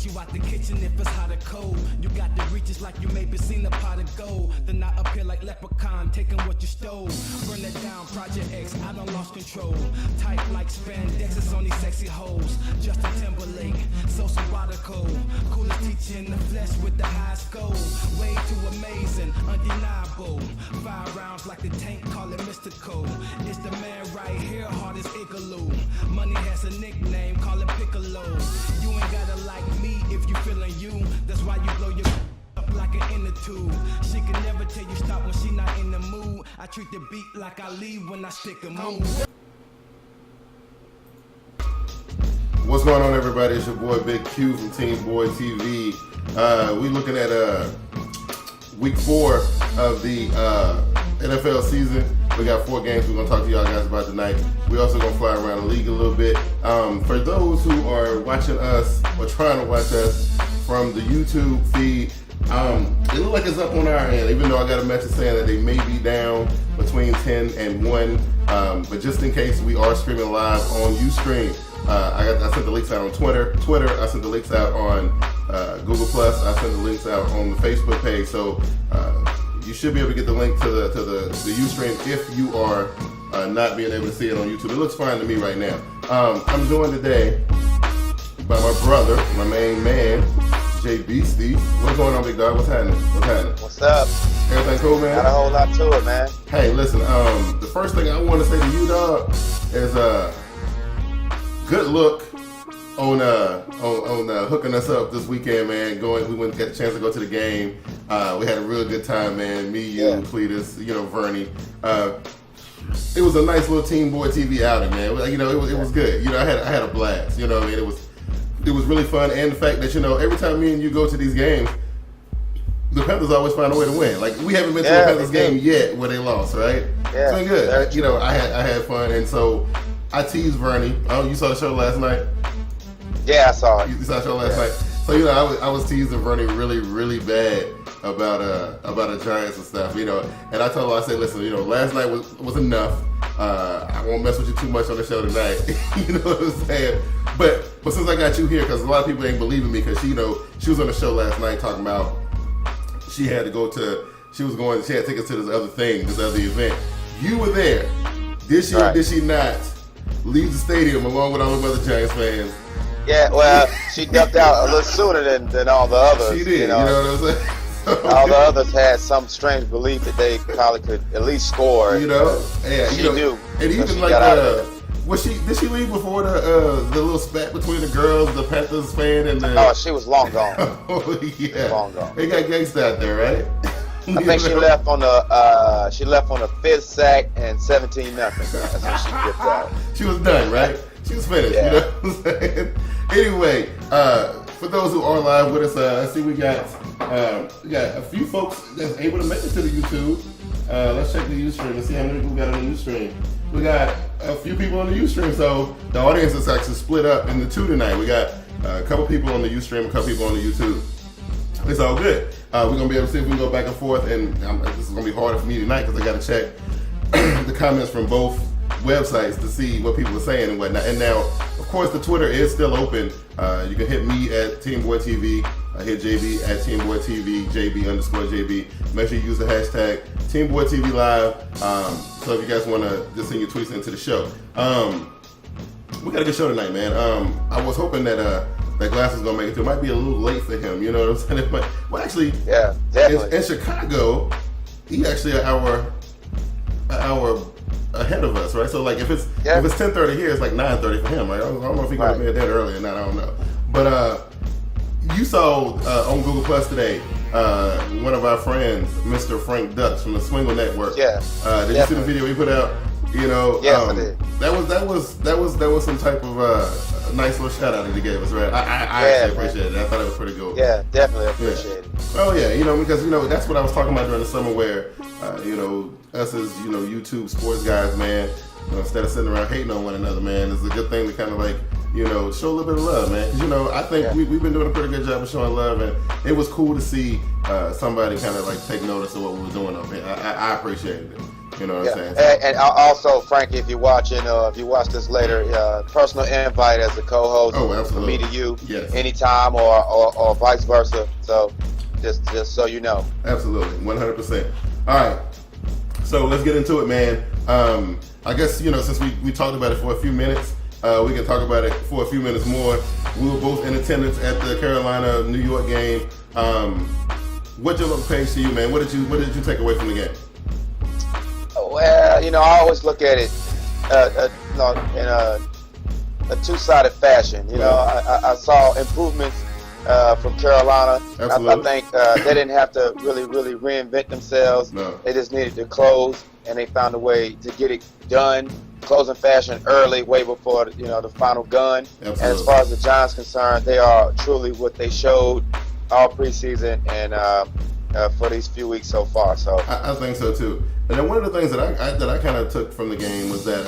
meet you out the kitchen if it's hot or cold. You got the reaches like you maybe seen a pot of gold. Then I appear like leprechaun, taking what you stole. Burn it down, Project X, I done lost control. Tight like spandex, it's on these sexy hoes. Justin Timberlake, so erotical. Coolest teacher in the flesh with the high skull. Way too amazing, undeniable. 5 rounds like the tank, call it mystical. It's the man right here, hard as igloo. Money has a nickname, call it Piccolo. You ain't gotta like me if you feeling you. That's why you blow your up like an inner tube. She can never tell you stop when she not in the mood. I treat the beat like I leave when I stick a move. What's going on, everybody? It's your boy Bigg Q from TeamBoydTV. We looking at week 4 of the NFL season. We got 4 games we're gonna talk to y'all guys about tonight. We also gonna fly around the league a little bit. For those who are watching us or trying to watch us from the YouTube feed, it looks like it's up on our end, even though I got a message saying that they may be down between 10 and 1. But just in case, we are streaming live on Ustream. I sent the links out on Twitter. I sent the links out on Google+. I sent the links out on the Facebook page. So you should be able to get the link to the Ustream if you are not being able to see it on YouTube. It looks fine to me right now. I'm joined today by my brother, my main man, JB. Steve. What's going on, big dog? What's happening? What's up? Everything cool, man? Got a whole lot to it, man. Hey, listen, the first thing I want to say to you, dog, is good look on hooking us up this weekend, man. We went get a chance to go to the game. We had a real good time, man. Me, you, Cletus, Vernie. It was a nice little TeamBoydTV outing, man. It was good. I had a blast. It was really fun, and the fact that every time me and you go to these games, the Panthers always find a way to win. Like, we haven't been to a Panthers game yet where they lost, right? Yeah, it's been good. I had fun, and so I teased Vernie. Oh, you saw the show last night? Yeah, I saw it. You saw the show last night. So I was teasing Vernie really, really bad about the Giants and stuff. And I told her, I said, listen, last night was enough. I won't mess with you too much on the show tonight. You know what I'm saying? But since I got you here, because a lot of people ain't believing me, because she was on the show last night talking about she had tickets to this other thing, this other event. You were there. Did she or did she not leave the stadium along with all the other Giants fans? Yeah, well, she ducked out a little sooner than all the others. She did, you know what I'm saying? All the others had some strange belief that they probably could at least score. She knew. And even did she leave before the little spat between the girls, the Panthers fan and the... Oh, she was long gone. Oh, yeah. Long gone. They got gangsta out there, right? I think she left on the 5th sack and 17-0. That's when she dipped out. She was done, right? She was finished. Yeah. You know what I'm saying? Anyway, for those who are live with us, I see we got a few folks that's able to make it to the YouTube. Let's check the Ustream and see how many people got on the Ustream. We got a few people on the Ustream, so the audience is actually split up into 2 tonight. We got a couple people on the Ustream, a couple people on the YouTube. It's all good. We're going to be able to see if we can go back and forth, and this is going to be harder for me tonight because I got to check the comments from both websites to see what people are saying and whatnot. And now, of course, the Twitter is still open. You can hit me at TeamBoydTV. Hit JB at TeamBoydTV, JB_JB. Make sure you use the hashtag TeamBoydTV Live. So if you guys want to just send your tweets into the show. We got a good show tonight, man. I was hoping that Glass was going to make it too. It might be a little late for him, you know what I'm saying? Well, actually, yeah, definitely. In Chicago, he actually an hour ahead of us, right? So like if it's 10:30 here, it's like 9:30 for him, right? I don't know if he got to bed that early or not. I don't know. But you saw on Google Plus today one of our friends, Mr. Frank Dux from the Swingle Network. Yeah. Did you see the video he put out? Yes, I did. That was some type of nice little shout out that he gave us, right? I actually appreciate it. I thought it was pretty cool. Yeah, definitely appreciate it. Oh yeah, because that's what I was talking about during the summer, where us as YouTube sports guys, man, instead of sitting around hating on one another, man, it's a good thing to kind of like show a little bit of love, man. Because I think we've been doing a pretty good job of showing love, and it was cool to see somebody kind of like take notice of what we were doing up here. I appreciated it. You know what I'm saying? And also, Frankie, if you watch this later, personal invite as a co-host from me to you, anytime or vice versa. So just so you know. Absolutely, 100%. All right, so let's get into it, man. I guess, since we talked about it for a few minutes, we can talk about it for a few minutes more. We were both in attendance at the Carolina-New York game. What your little page to you, man? What did you take away from the game? Well, I always look at it in a two-sided fashion. I saw improvements from Carolina. I think they didn't have to really reinvent themselves. No. They just needed to close, and they found a way to get it done, closing fashion early, way before the final gun. Absolutely. And as far as the Giants concerned, they are truly what they showed all preseason and for these few weeks so far. So I think so too. And then one of the things that I kind of took from the game was that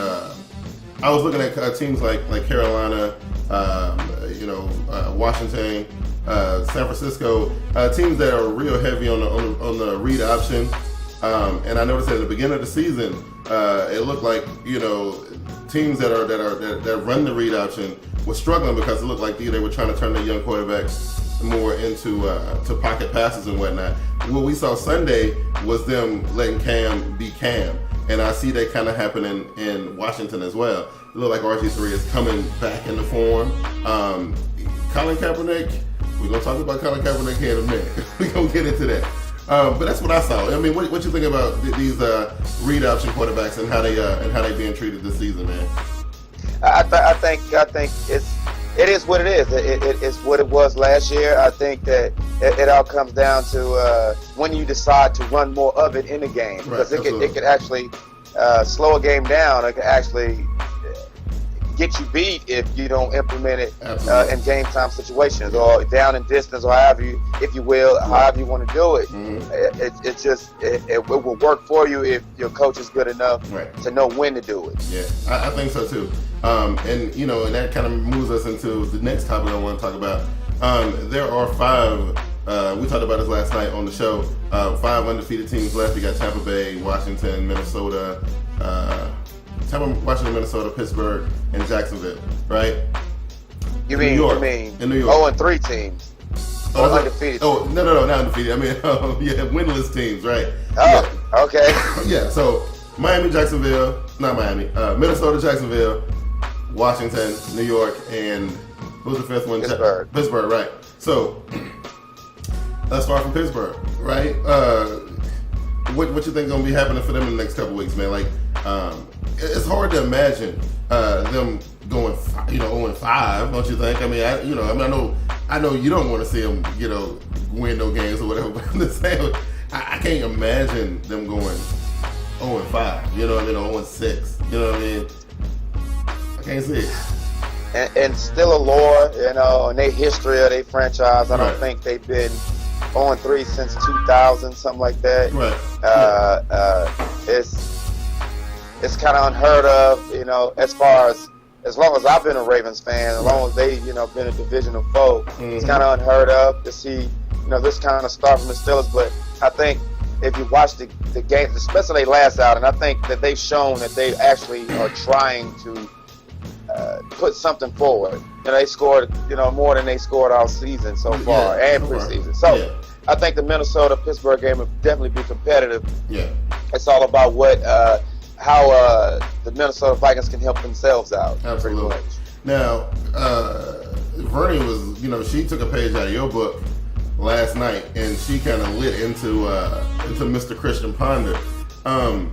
I was looking at teams like Carolina, Washington, San Francisco, teams that are real heavy on the read option. And I noticed that at the beginning of the season, it looked like teams that run the read option were struggling because it looked like they were trying to turn their young quarterbacks more into to pocket passes and whatnot. What we saw Sunday was them letting Cam be Cam, and I see that kind of happening in Washington as well. It looked like RG3 is coming back into form. Colin Kaepernick, we're gonna talk about Colin Kaepernick here in a minute. We're gonna get into that. But that's what I saw. I mean, what you think about these read option quarterbacks and how they being treated this season, man? I think it is what it is. It's what it was last year. I think that it all comes down to when you decide to run more of it in the game, because it could actually slow a game down. It could actually get you beat if you don't implement it in game time situations or down in distance, or however you want to do it. Mm-hmm. It will work for you if your coach is good enough to know when to do it. Yeah, I think so too. And that kind of moves us into the next topic I want to talk about. There are 5. We talked about this last night on the show. 5 undefeated teams left. You got Tampa Bay, Washington, Minnesota. Washington, Minnesota, Pittsburgh, and Jacksonville, right? You mean in New York? 0-3 teams? Undefeated. Oh, no, not undefeated. I mean, winless teams, right? Okay. Yeah, so Minnesota, Jacksonville, Washington, New York, and what was the 5th one? Pittsburgh, right. So let's start from Pittsburgh, right? What you think is going to be happening for them in the next couple weeks, man? Like, it's hard to imagine them going 0-5, don't you think? I mean, I know you don't want to see them, win no games or whatever. But I'm just saying, I can't imagine them going 0-5. You know what I mean? 0-6. You know what I mean? I can't see it. And still a lore, and their history of their franchise. I don't think they've been 0-3 since 2000, something like that. Right. It's kind of unheard of, as long as I've been a Ravens fan, as long as they, been a divisional foe, it's kind of unheard of to see, this kind of start from the Steelers. But I think if you watch the games, especially last out, and I think that they've shown that they actually are trying to put something forward. They scored, more than they scored all season so far and preseason. So I think the Minnesota-Pittsburgh game will definitely be competitive. Yeah, it's all about how the Minnesota Vikings can help themselves out. Absolutely. Now, Vernie was, she took a page out of your book last night, and she kind of lit into Mr. Christian Ponder. I'm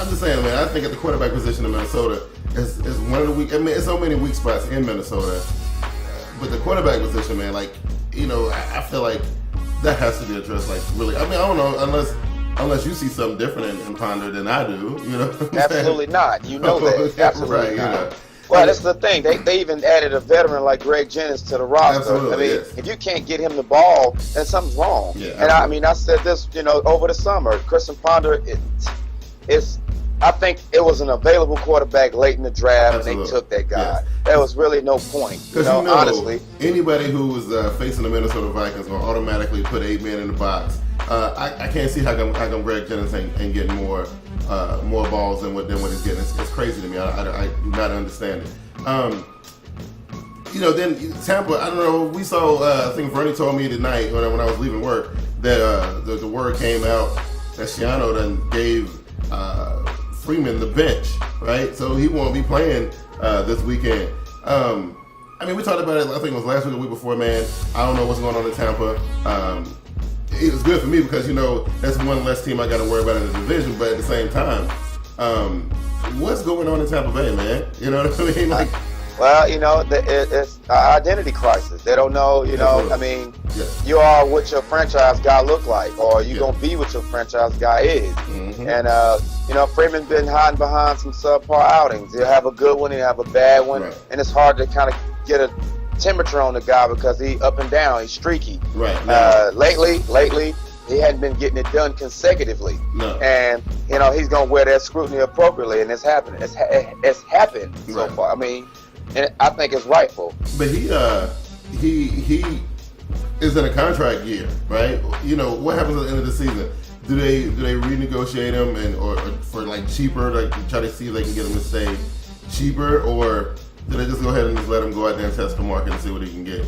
just saying, man, I think at the quarterback position in Minnesota is one of the weak. I mean, it's so many weak spots in Minnesota, but the quarterback position, man, like, I feel like that has to be addressed. Like, really, I mean, I don't know unless you see something different in Ponder than I do, Absolutely not. You know that. Absolutely not. Well, that's the thing. They even added a veteran like Greg Jennings to the roster. Absolutely, I mean, if you can't get him the ball, then something's wrong. Yeah, and I said this, over the summer. Christian Ponder, I think it was an available quarterback late in the draft, and they took that guy. Yes. There was really no point. Because honestly, anybody who was facing the Minnesota Vikings will automatically put 8 men in the box I can't see how come Greg Jennings ain't getting more balls than what he's getting. It's crazy to me. I do not understand it. Then Tampa, I don't know, we saw, I think Bernie told me tonight when I was leaving work that the word came out that Schiano then gave Freeman the bench, right? So he won't be playing this weekend. We talked about it, I think it was last week or the week before, man. I don't know what's going on in Tampa. It was good for me because, that's one less team I got to worry about in the division, but at the same time, what's going on in Tampa Bay, man? You know what I mean? It's an identity crisis. They don't know, you are what your franchise guy look like, or you going to be what your franchise guy is. Mm-hmm. And, Freeman's been hiding behind some subpar outings. He'll have a good one, he'll have a bad one, right. And it's hard to kind of get a temperature on the guy because he's up and down, he's streaky. Right. Lately, he hadn't been getting it done consecutively. No. And, he's going to wear that scrutiny appropriately, and it's happened. It's happened so far. And I think it's rightful. But he is in a contract year, right? What happens at the end of the season? Do they renegotiate him or for like cheaper, like try to see if they can get him to stay cheaper, or do they just go ahead and just let him go out there and test the market and see what he can get?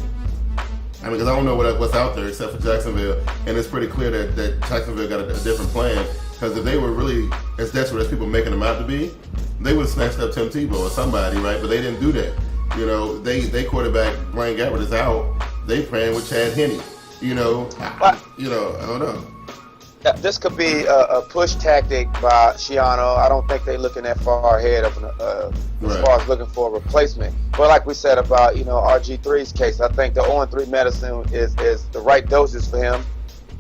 Because I don't know what's out there except for Jacksonville, and it's pretty clear that Jacksonville got a different plan. Because if they were really as desperate as people making them out to be, they would have snatched up Tim Tebow or somebody, right? But they didn't do that. They quarterback Blaine Gabbert is out. They playing with Chad Henne. I don't know. This could be a push tactic by Schiano. I don't think they're looking that far ahead of as far as looking for a replacement. But like we said about RG3's case, I think the 0-3 medicine is the right doses for him,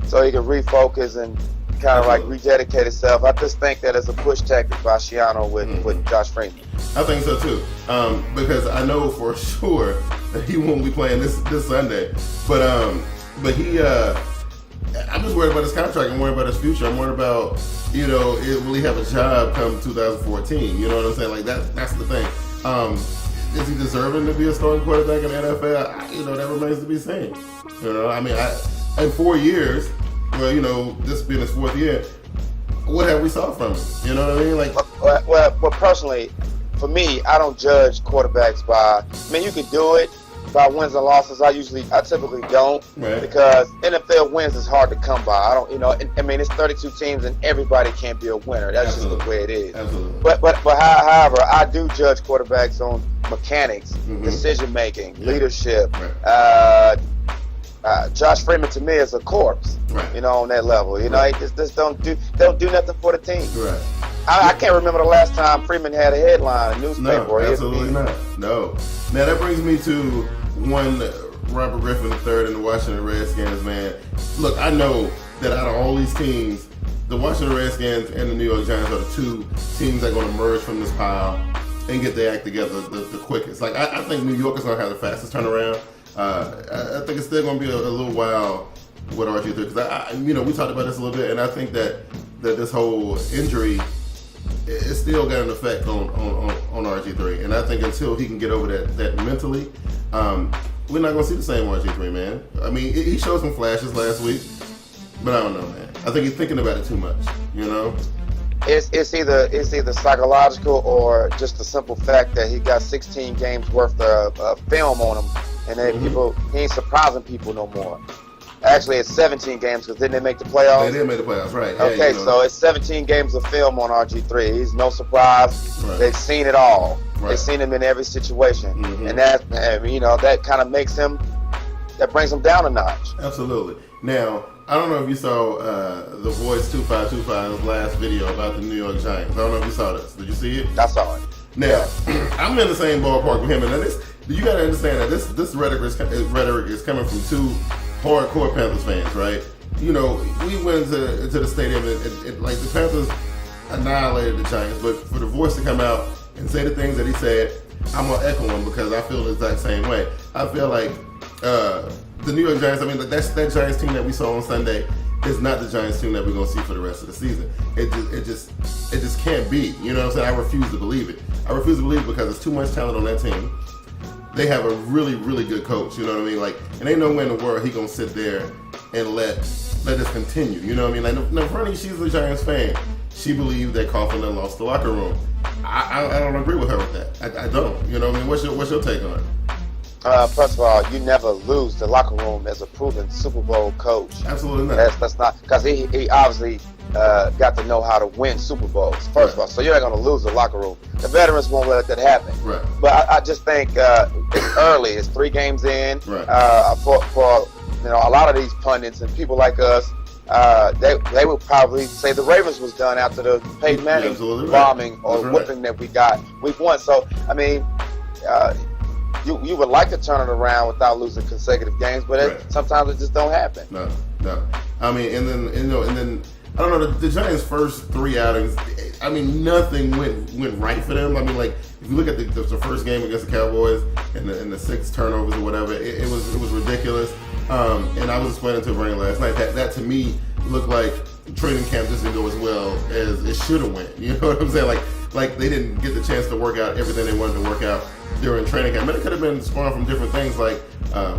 so he can refocus and kind of like rededicate himself. I just think that it's a push tactic by Schiano with Josh Freeman. I think so too, because I know for sure that he won't be playing this Sunday. But he, I'm just worried about his contract. I'm worried about his future. I'm worried about will he have a job come 2014? You know what I'm saying? Like that's the thing. Is he deserving to be a starting quarterback in the NFL? That remains to be seen. In 4 years. Well, this being his 4th year, what have we saw from him? You know what I mean? Well, personally, for me, I don't judge quarterbacks by. You can do it by wins and losses. I typically don't, right. Because NFL wins is hard to come by. I don't, it's 32 teams and everybody can't be a winner. That's Absolutely. Just the way it is. Absolutely. But however, I do judge quarterbacks on mechanics, decision making, leadership. Right. Josh Freeman to me is a corpse, right. On that level. He just don't do nothing for the team. Right. I can't remember the last time Freeman had a headline, a newspaper. No, absolutely not. No. Now that brings me to one Robert Griffin III and the Washington Redskins, man. Look, I know that out of all these teams, the Washington Redskins and the New York Giants are the two teams that are going to emerge from this pile and get their act together the quickest. Like I think New York is going to have the fastest turnaround. I think it's still going to be a little while with RG3 because we talked about this a little bit, and I think that this whole injury is still got an effect on RG3, and I think until he can get over that mentally, we're not going to see the same RG3, man. He showed some flashes last week, but I don't know, man. I think he's thinking about it too much, It's either psychological or just the simple fact that he got 16 games worth of film on him. And then he ain't surprising people no more. Actually, it's 17 games because didn't they make the playoffs? They did make the playoffs, right. Okay, so it's 17 games of film on RG3. He's no surprise. Right. They've seen it all. Right. They've seen him in every situation. And that kind of makes him, that brings him down a notch. Absolutely. Now, I don't know if you saw the Voice 2525's last video about the New York Giants. I don't know if you saw this. Did you see it? I saw it. Now, I'm in the same ballpark with him, and you got to understand that this rhetoric is coming from two hardcore Panthers fans, right? We went into the stadium and like the Panthers annihilated the Giants, but for the Voice to come out and say the things that he said, I'm gonna echo him because I feel the exact same way. I feel like the New York Giants. That Giants team that we saw on Sunday is not the Giants team that we're gonna see for the rest of the season. It just can't be. You know what I'm saying? I refuse to believe it. I refuse to believe it because there's too much talent on that team. They have a really, really good coach. You know what I mean? Like, and ain't no way in the world he gonna sit there and let let this continue. You know what I mean? Like, no, Fernie, she's a Giants fan. She believed that Coughlin had lost the locker room. I don't agree with her with that. I don't. You know what I mean? What's your take on it? First of all, you never lose the locker room as a proven Super Bowl coach. Absolutely not. That's not, because he obviously got to know how to win Super Bowls, first of all. So you're not going to lose the locker room. The veterans won't let that happen. Right. But I just think it's early. It's 3 games in. Right. For a lot of these pundits and people like us, they would probably say the Ravens was done after the Peyton Manning bombing or whipping that we got week 1. So, I mean, you would like to turn it around without losing consecutive games, but sometimes it just don't happen. No. I mean, and then I don't know, the Giants' first 3 outings, I mean, nothing went right for them. I mean, like, if you look at the first game against the Cowboys and the 6 turnovers or whatever, it was ridiculous. And I was explaining to Bernie last night that to me looked like training camp just didn't go as well as it should have went. You know what I'm saying? Like they didn't get the chance to work out everything they wanted to work out during training camp. And it could have been spawned from different things, like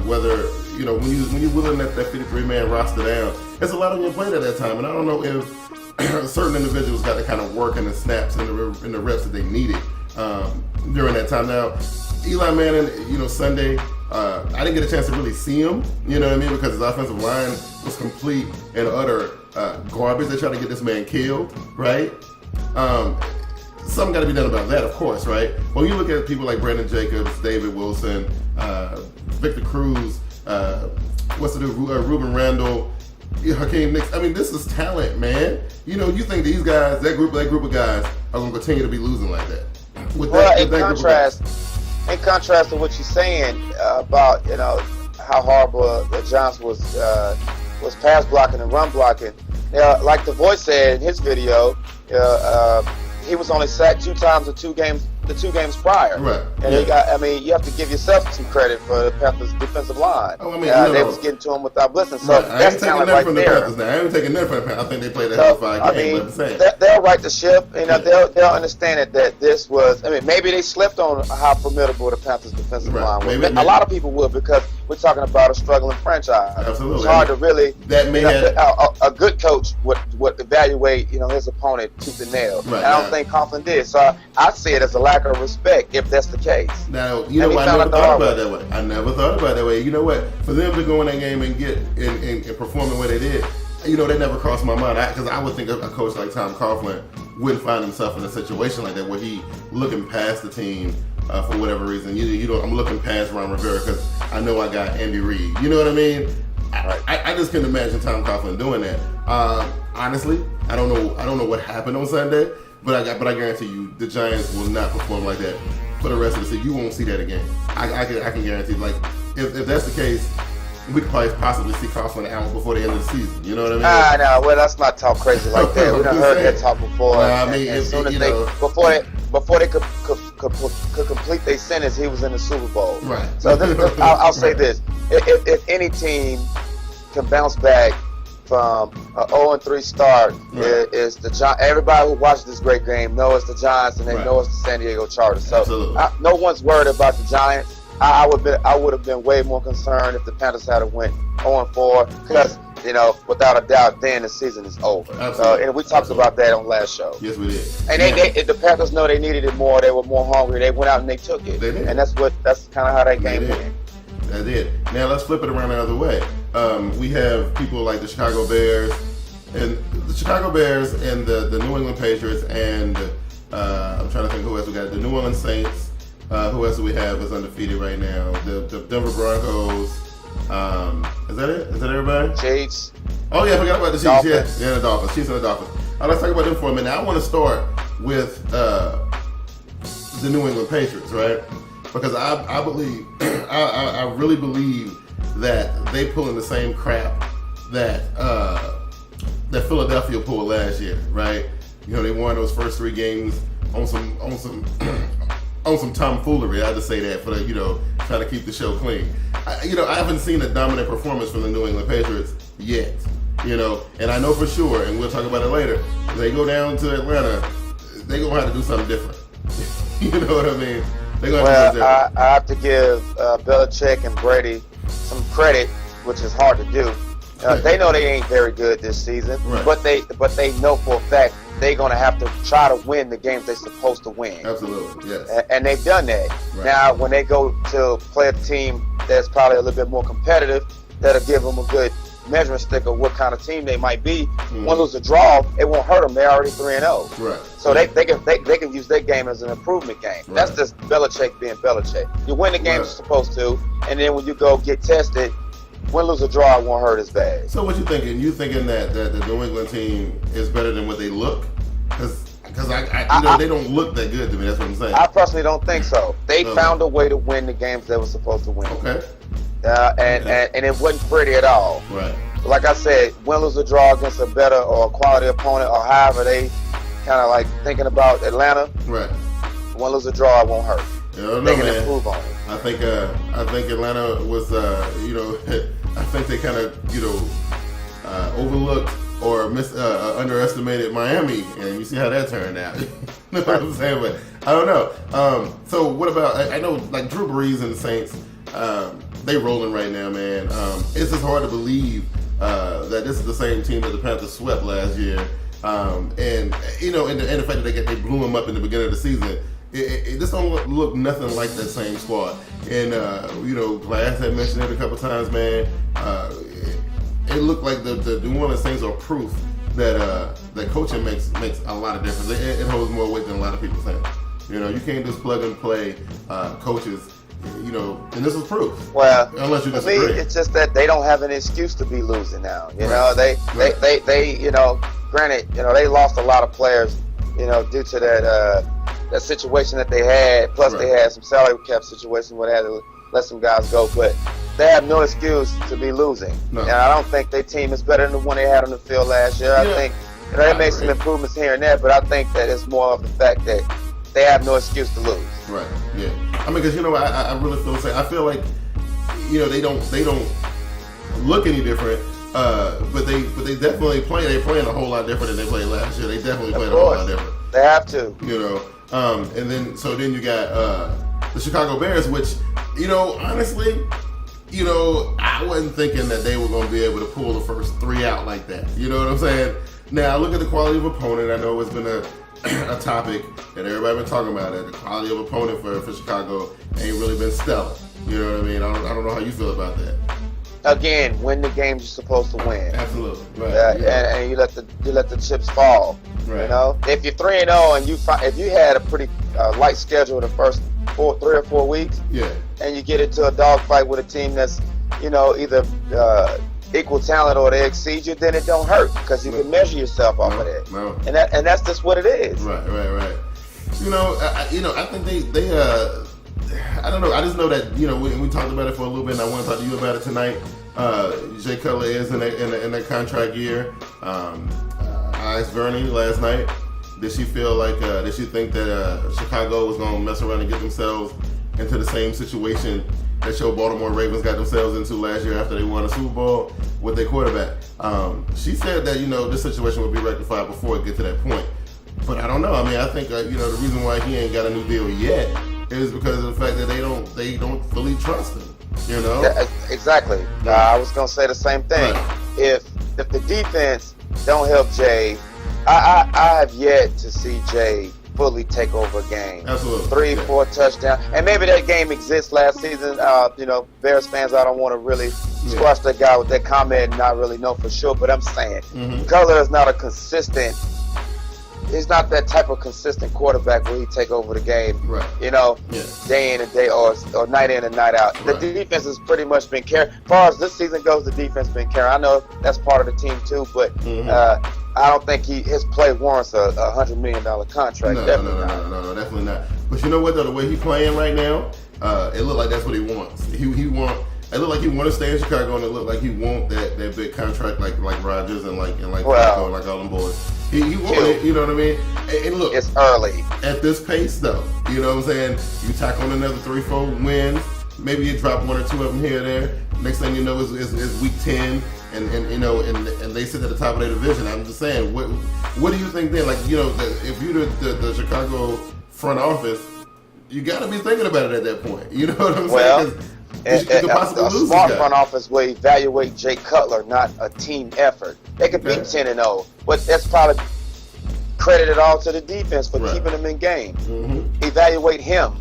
whether, you know, when you're willing that 53-man roster down, there's a lot on your plate at that time. And I don't know if certain individuals got to kind of work in the snaps and the reps that they needed during that time. Now, Eli Manning, you know, Sunday, I didn't get a chance to really see him, you know what I mean, because his offensive line was complete and utter garbage. They tried to get this man killed, right? Something got to be done about that, of course, right? When you look at people like Brandon Jacobs, David Wilson, Victor Cruz, Ruben Randall, Hakeem Nicks. I mean, this is talent, man. You know, you think these guys, that group of guys, are going to continue to be losing like that? In contrast to what you're saying about, you know, how horrible the Giants was pass blocking and run blocking. Like the voice said in his video, he was only sacked 2 times the two games prior. Right. And he got, I mean, you have to give yourself some credit for the Panthers' defensive line. Oh, I mean, they was getting to him without blitzing. So that's talent right there. I ain't taking nothing from the Panthers. I think they played that whole 5 games. They'll right the ship. You know, they'll understand that this was, I mean, maybe they slipped on how formidable the Panthers' defensive line was. Maybe. A lot of people will, because we're talking about a struggling franchise. Absolutely. It's hard to really, a good coach would evaluate, you know, his opponent tooth and nail. Right. And I don't think Coughlin did. So I see it as a lack of respect if that's the case. Now, you know what? I never thought about it that way. I never thought about it that way. You know what? For them to go in that game and get and perform the way they did, you know, that never crossed my mind. Because I would think a coach like Tom Coughlin wouldn't find himself in a situation like that where he looking past the team for whatever reason. You know, I'm looking past Ron Rivera because I know I got Andy Reid. You know what I mean? I just couldn't imagine Tom Coughlin doing that. Honestly, I don't know what happened on Sunday, but I guarantee you the Giants will not perform like that for the rest of the season. You won't see that again. I can guarantee. Like, if that's the case, we could probably possibly see Coughlin out before the end of the season. You know what I mean? No, well, let's not talk crazy like that. We done heard that talk before. Well, I mean, before they could complete their sentence, he was in the Super Bowl. Right. So I'll say this: if any team can bounce back from an 0-3 start, is the Giants. Everybody who watched this great game knows it's the Giants, and they know it's the San Diego Chargers. So no one's worried about the Giants. I would have been way more concerned if the Panthers had went 0-4, because, you know, without a doubt, then the season is over. And we talked about that on last show. Yes, we did. And the Panthers know they needed it more. They were more hungry. They went out and they took it. They did. And that's kind of how that game went. They did. Now let's flip it around the other way. We have people like the Chicago Bears and the New England Patriots, and I'm trying to think who else we got. The New Orleans Saints. Who else do we have is undefeated right now? The Denver Broncos. Is that it? Is that everybody? Chiefs. Oh yeah, I forgot about the Chiefs. Yeah, the Dolphins. Chiefs and the Dolphins. Let's talk about them for a minute. I want to start with the New England Patriots, right? Because I believe, I really believe that they pulling the same crap that Philadelphia pulled last year, right? You know, they won those first 3 games on some tomfoolery. I had to say that for the, you know, trying to keep the show clean. I haven't seen a dominant performance from the New England Patriots yet. You know, and I know for sure, and we'll talk about it later, if they go down to Atlanta, they're going to have to do something different. You know what I mean? They're going to have to do something different. I have to give Belichick and Brady some credit, which is hard to do. They know they ain't very good this season, right. but they know for a fact they're going to have to try to win the games they're supposed to win. Absolutely, yes. And they've done that. Right. Now, when they go to play a team that's probably a little bit more competitive, that'll give them a good measuring stick of what kind of team they might be. One lose a draw, it won't hurt them. They're already 3-0. Right. So they can use their game as an improvement game. Right. That's just Belichick being Belichick. You win the games you're supposed to, and then when you go get tested, win, lose, or draw, it won't hurt as bad. So what you thinking? You thinking that the New England team is better than what they look? Because they don't look that good to me. That's what I'm saying. I personally don't think so. They found a way to win the games they were supposed to win. Okay. And it wasn't pretty at all. Right. Like I said, win, lose, or draw against a better or a quality opponent, or however they kind of like thinking about Atlanta. Right. Win, lose, or draw, it won't hurt. They can improve on it. I think Atlanta was, I think they kind of, overlooked or underestimated Miami, and you see how that turned out. You know what I'm saying? But I don't know. So what about? I know like Drew Brees and the Saints. They rolling right now, man. It's just hard to believe that this is the same team that the Panthers swept last year, and the fact that they blew them up in the beginning of the season. It just don't look nothing like that same squad. And Glass had mentioned it a couple times, man. It looked like the New Orleans Saints are proof that coaching makes a lot of difference. It holds more weight than a lot of people think. You can't just plug and play coaches. And this is proof. Well, unless you for disagree. me, it's just that they don't have an excuse to be losing now. They granted, they lost a lot of players, due to that situation that they had. Plus, they had some salary cap situation where they had to let some guys go. But they have no excuse to be losing. No. And I don't think their team is better than the one they had on the field last year. I think they made some improvements here and there, but I think that it's more of the fact that they have no excuse to lose. Right. Yeah. I mean, because I really feel the same. I feel like they don't look any different, but they definitely play. They're playing a whole lot different than they played last year. They definitely played a whole lot different. They have to. And then you got the Chicago Bears, which honestly, I wasn't thinking that they were going to be able to pull the first three out like that. You know what I'm saying? Now look at the quality of opponent. I know it's been a topic that everybody been talking about. That the quality of opponent for Chicago ain't really been stellar. You know what I mean? I don't know how you feel about that. Again, win the games you're supposed to win. Absolutely. Right. And you let the chips fall. Right. If you're 3-0 and if you had a pretty light schedule the first 3 or 4 weeks, and you get into a dogfight with a team that's either equal talent or they exceed you, then it don't hurt because you can measure yourself off of that. No. And that's just what it is. Right. I think they I don't know. I just know that we talked about it for a little bit, and I want to talk to you about it tonight. Jay Cutler is in that contract year. I asked Vernie last night. Did she feel like? Did she think that Chicago was going to mess around and get themselves into the same situation that your Baltimore Ravens got themselves into last year after they won a Super Bowl with their quarterback? She said that this situation would be rectified before it get to that point. But I don't know. I mean, I think the reason why he ain't got a new deal yet is because of the fact that they don't fully trust him. Exactly. I was gonna say the same thing. Right. If the defense don't help Jay, I have yet to see Jay fully take over a game. Absolutely. 3-4 touchdowns, and maybe that game exists last season. Bears fans, I don't want to really squash that guy with that comment and not really know for sure. But I'm saying, Cutler is not a consistent. He's not that type of consistent quarterback where he take over the game, day in and day or night in and night out. Right. The defense has pretty much been carrying. As far as this season goes, the defense been carrying. I know that's part of the team too, but I don't think his play warrants a $100 million contract. No, definitely not. But you know what though, the way he's playing right now, it looked like that's what he wants. It looked like he want to stay in Chicago, and it looked like he want that big contract like Rodgers and like Flacco and like all them boys. He want it, you know what I mean? And look, it's early. At this pace though, you know what I'm saying? You tack on another 3-4 wins, maybe you drop 1 or 2 of them here or there. Next thing you know is week 10, and they sit at the top of their division. I'm just saying, what do you think then? Like, if you're the Chicago front office, you got to be thinking about it at that point. You know what I'm saying? You could possibly a lose smart this guy. front office will evaluate Jay Cutler, not a team effort. They could be 10-0, but that's probably credited all to the defense for keeping them in game. Evaluate him.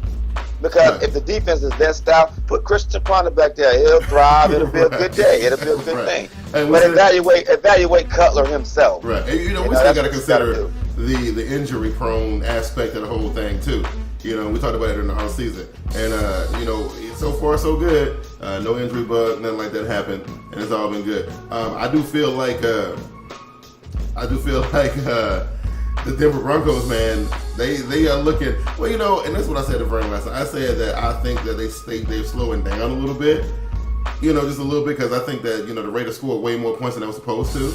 Because if the defense is that stout, put Christian Ponder back there. He'll thrive. It'll be a good day. It'll be a good thing. And but evaluate Cutler himself. Right. And we still got to consider the injury prone aspect of the whole thing too. We talked about it in the whole season, and so far so good. No injury bug, nothing like that happened, and it's all been good. I do feel like the Denver Broncos, man, they are looking well, and that's what I said to Vern last night. I said that I think that they're slowing down a little bit, just a little bit, because I think that the Raiders scored way more points than they were supposed to.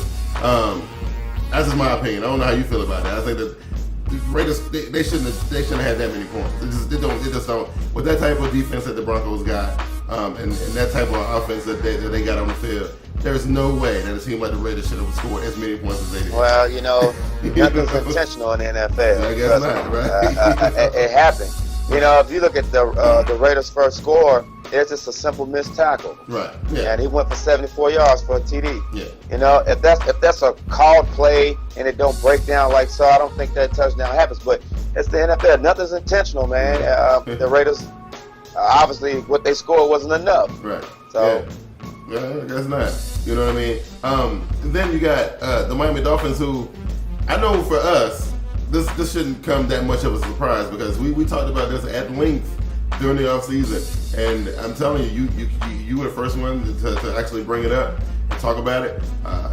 That's just my opinion. I don't know how you feel about that. I think that the Raiders they shouldn't have had that many points. They just don't. With that type of defense that the Broncos got, and that type of offense that they got on the field, there's no way that a team like the Raiders should have scored as many points as they did. Well, nothing's intentional in the NFL. I guess not, right? It happened. If you look at the Raiders' first score, it's just a simple missed tackle. Right. Yeah. And he went for 74 yards for a TD. Yeah. If that's a called play and it don't break down like so, I don't think that touchdown happens. But it's the NFL. Nothing's intentional, man. The Raiders, obviously, what they scored wasn't enough. Right. So. Yeah, I guess not. You know what I mean? Then you got the Miami Dolphins, who I know for us, this shouldn't come that much of a surprise, because we talked about this at length during the offseason, and I'm telling you were the first one to actually bring it up and talk about it.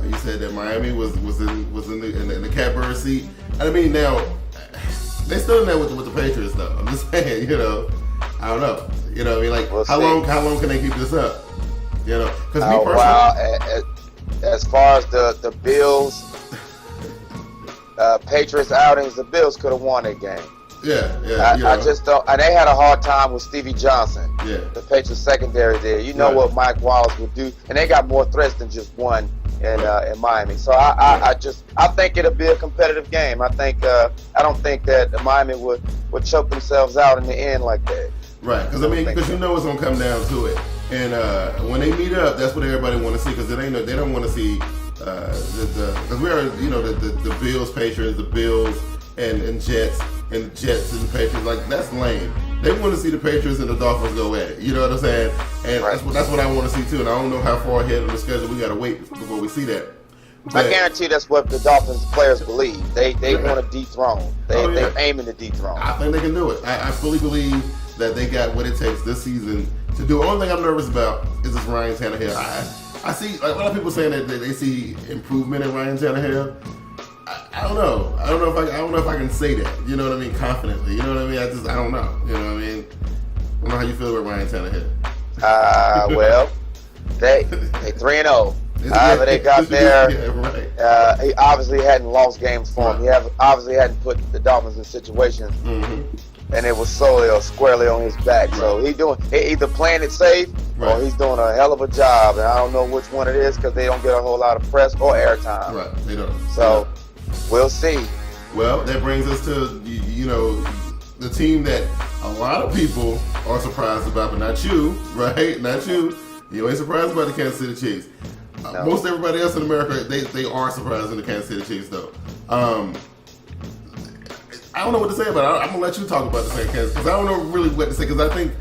You said that Miami was in the catbird seat. I mean, now they still in there with the Patriots, though. I'm just saying, I don't know. What I mean? Like, how long can they keep this up? Because me personally, wow. As far as the Bills, Patriots outings, the Bills could have won that game. Yeah. I just don't. And they had a hard time with Stevie Johnson. Yeah. The Patriots secondary there. What Mike Wallace would do, and they got more threats than just one in Miami. So I think it'll be a competitive game. I don't think that Miami would choke themselves out in the end like that. Right, because it's gonna come down to it, and when they meet up, that's what everybody want to see. Because they don't want to see because we are the Bills, Patriots, the Bills and Jets, and the Jets and the Patriots. Like, that's lame. They want to see the Patriots and the Dolphins go at it. You know what I'm saying? And that's what I want to see too. And I don't know how far ahead of the schedule we got to wait before we see that. But I guarantee that's what the Dolphins players believe. They want to dethrone. They're aiming to dethrone. I think they can do it. I fully believe that they got what it takes this season to do. The only thing I'm nervous about is this Ryan Tannehill. I see a lot of people saying that they see improvement in Ryan Tannehill. I don't know. I don't know if I can say that. You know what I mean? Confidently. You know what I mean? I don't know. You know what I mean? I don't know how you feel about Ryan Tannehill. Well, they 3-0. However they got there, he obviously hadn't lost games for him. He obviously hadn't put the Dolphins in situations, and it was solely or squarely on his back. Right. So he either playing it safe or he's doing a hell of a job. And I don't know which one it is, because they don't get a whole lot of press or airtime. Right, they don't. So we'll see. Well, that brings us to the team that a lot of people are surprised about, but not you, right? Not you. You ain't surprised about the Kansas City Chiefs. No. Most everybody else in America, they are surprised in the Kansas City Chiefs, though. I don't know what to say about it. I'm gonna let you talk about the Kansas, because I don't know really what to say. Because I think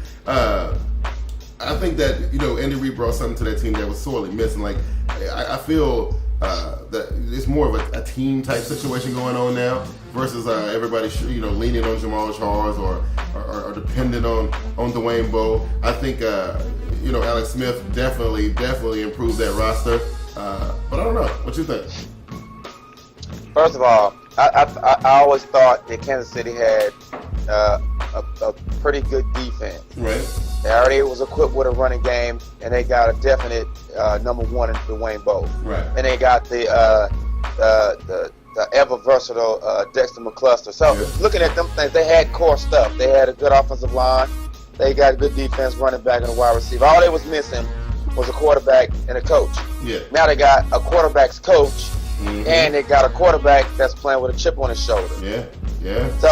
that Andy Reid brought something to that team that was sorely missing. Like, I feel that it's more of a team type situation going on now versus everybody leaning on Jamal Charles or dependent on Dwayne Bowe. I think Alex Smith definitely improved that roster. But I don't know. What you think? First of all, I always thought that Kansas City had a pretty good defense. Right. They already was equipped with a running game, and they got a definite number one in Dwayne Bowe. Right. And they got the ever versatile Dexter McCluster. So looking at them things, they had core stuff. They had a good offensive line. They got a good defense, running back, and a wide receiver. All they was missing was a quarterback and a coach. Yeah. Now they got a quarterback's coach, and they got a quarterback that's playing with a chip on his shoulder. Yeah. So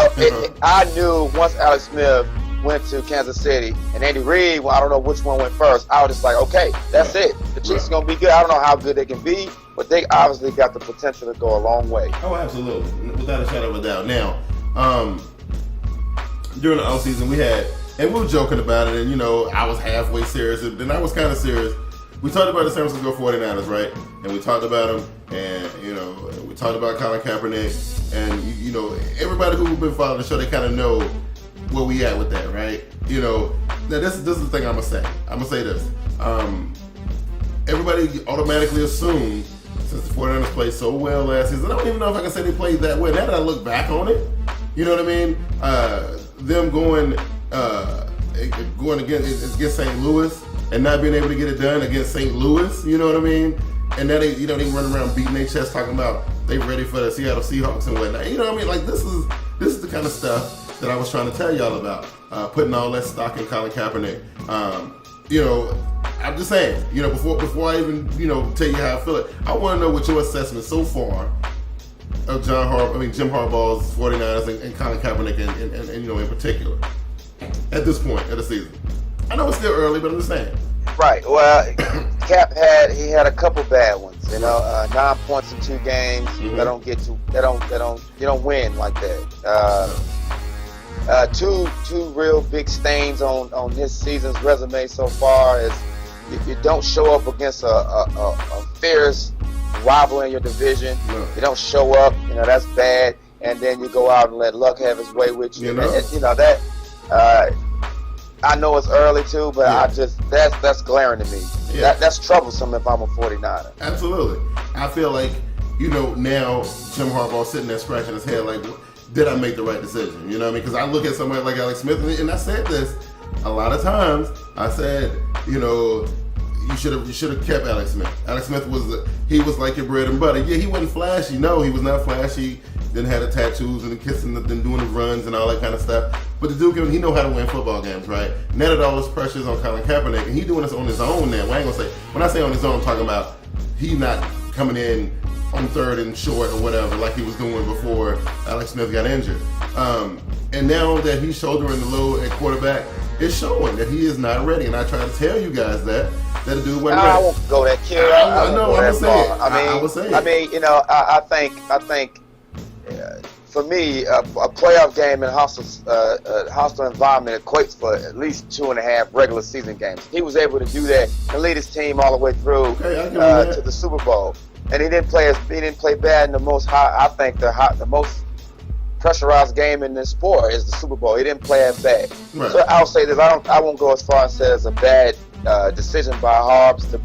I knew once Alex Smith went to Kansas City, and Andy Reid, well, I don't know which one went first. I was just like, okay, that's it. The Chiefs are going to be good. I don't know how good they can be, but they obviously got the potential to go a long way. Oh, absolutely. Without a shadow of a doubt. Now, during the offseason, we had, and we were joking about it, and, you know, I was halfway serious, and then I was kind of serious. We talked about the San Francisco 49ers, right? And we talked about them, and, you know, we talked about Colin Kaepernick, and, you know, everybody who's been following the show, they kind of know where we at with that, right? You know, now this is the thing I'm going to say. I'm going to say this. Everybody automatically assumed, since the 49ers played so well last season, I don't even know if I can say they played that well. Now that I look back on it, you know what I mean? Them going against St. Louis and not being able to get it done against St. Louis, you know what I mean? And now they run around beating their chest talking about they ready for the Seattle Seahawks and whatnot. You know what I mean? Like this is the kind of stuff that I was trying to tell y'all about. Putting all that stock in Colin Kaepernick. You know, I'm just saying, you know, before I even, you know, tell you how I feel it, I want to know what your assessment so far of Jim Harbaugh's 49ers and Colin Kaepernick and you know, in particular, at this point of the season. I know it's still early, but I'm just saying. Right. Well, Cap had a couple bad ones. You know, 9 points in 2 games. Mm-hmm. You don't win like that. Two real big stains on this season's resume so far is you don't show up against a fierce rival in your division. No. You don't show up, you know, that's bad. And then you go out and let luck have his way with you. You know that. I know it's early too, but that's glaring to me. Yeah. That's troublesome if I'm a 49er. Absolutely. I feel like, you know, now Jim Harbaugh sitting there scratching his head like, did I make the right decision? You know what I mean? Because I look at somebody like Alex Smith, and I said this a lot of times. I said, you know, you should have kept Alex Smith. Alex Smith was like your bread and butter. Yeah, he wasn't flashy. No, he was not flashy. Didn't have the tattoos and the kissing and doing the runs and all that kind of stuff. But the dude, he know how to win football games, right? Now that all this pressure is on Colin Kaepernick, and he doing this on his own now. Well, I ain't gonna say, when I say on his own, I'm talking about he not coming in on third and short or whatever like he was doing before Alex Smith got injured. And now that he's shouldering the load at quarterback, it's showing that he is not ready. And I try to tell you guys that the dude wasn't ready. I won't go that kid. I mean, you know, I think for me, a playoff game in a hostile environment equates for at least 2.5 regular season games. He was able to do that and lead his team all the way through to the Super Bowl. And he didn't play bad in the most the most pressurized game in this sport is the Super Bowl. He didn't play as bad. Right. So I'll say this: I won't go as far as say it's a bad decision by Harbs to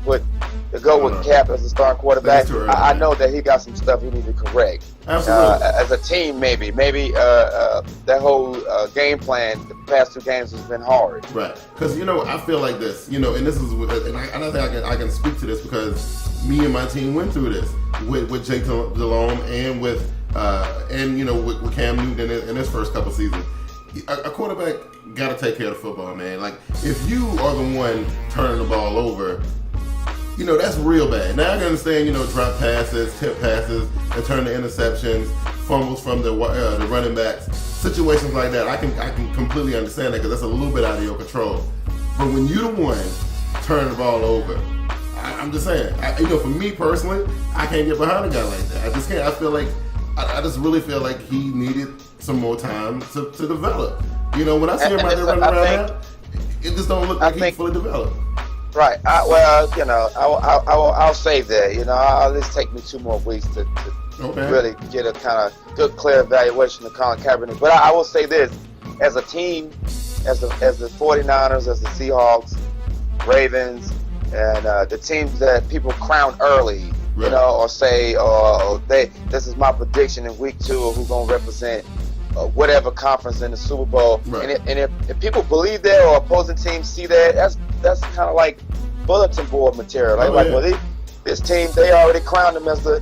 go with Cap as the starting quarterback. I know that he got some stuff he needs to correct. Absolutely. As a team, maybe that whole game plan the past 2 games has been hard. Right. Because, you know, I feel like this, you know, and this is, and I don't think I can speak to this because me and my team went through this with Jake Delhomme and with Cam Newton in his first couple seasons. A quarterback got to take care of the football, man. Like, if you are the one turning the ball over, you know, that's real bad. Now I can understand, you know, drop passes, tip passes, and turn to interceptions, fumbles from the running backs, situations like that. I can completely understand that because that's a little bit out of your control. But when you're the one turning the ball over, I'm just saying, you know, for me personally, I can't get behind a guy like that. I just can't. I feel like, I just really feel like he needed some more time to develop. You know, when I see him out there running around now, it just don't look like he's fully developed. Right. You know, I'll save that. You know, I'll just take me 2 more weeks to really get a kind of good, clear evaluation of Colin Kaepernick. But I will say this: as a team, as the 49ers, as the Seahawks, Ravens, and the teams that people crown early, you know, or say, this is my prediction in week 2 of who's going to represent whatever conference in the Super Bowl. Right. And if people believe that or opposing teams see that, that's kind of like bulletin board material. Well, this team, they already crowned them as the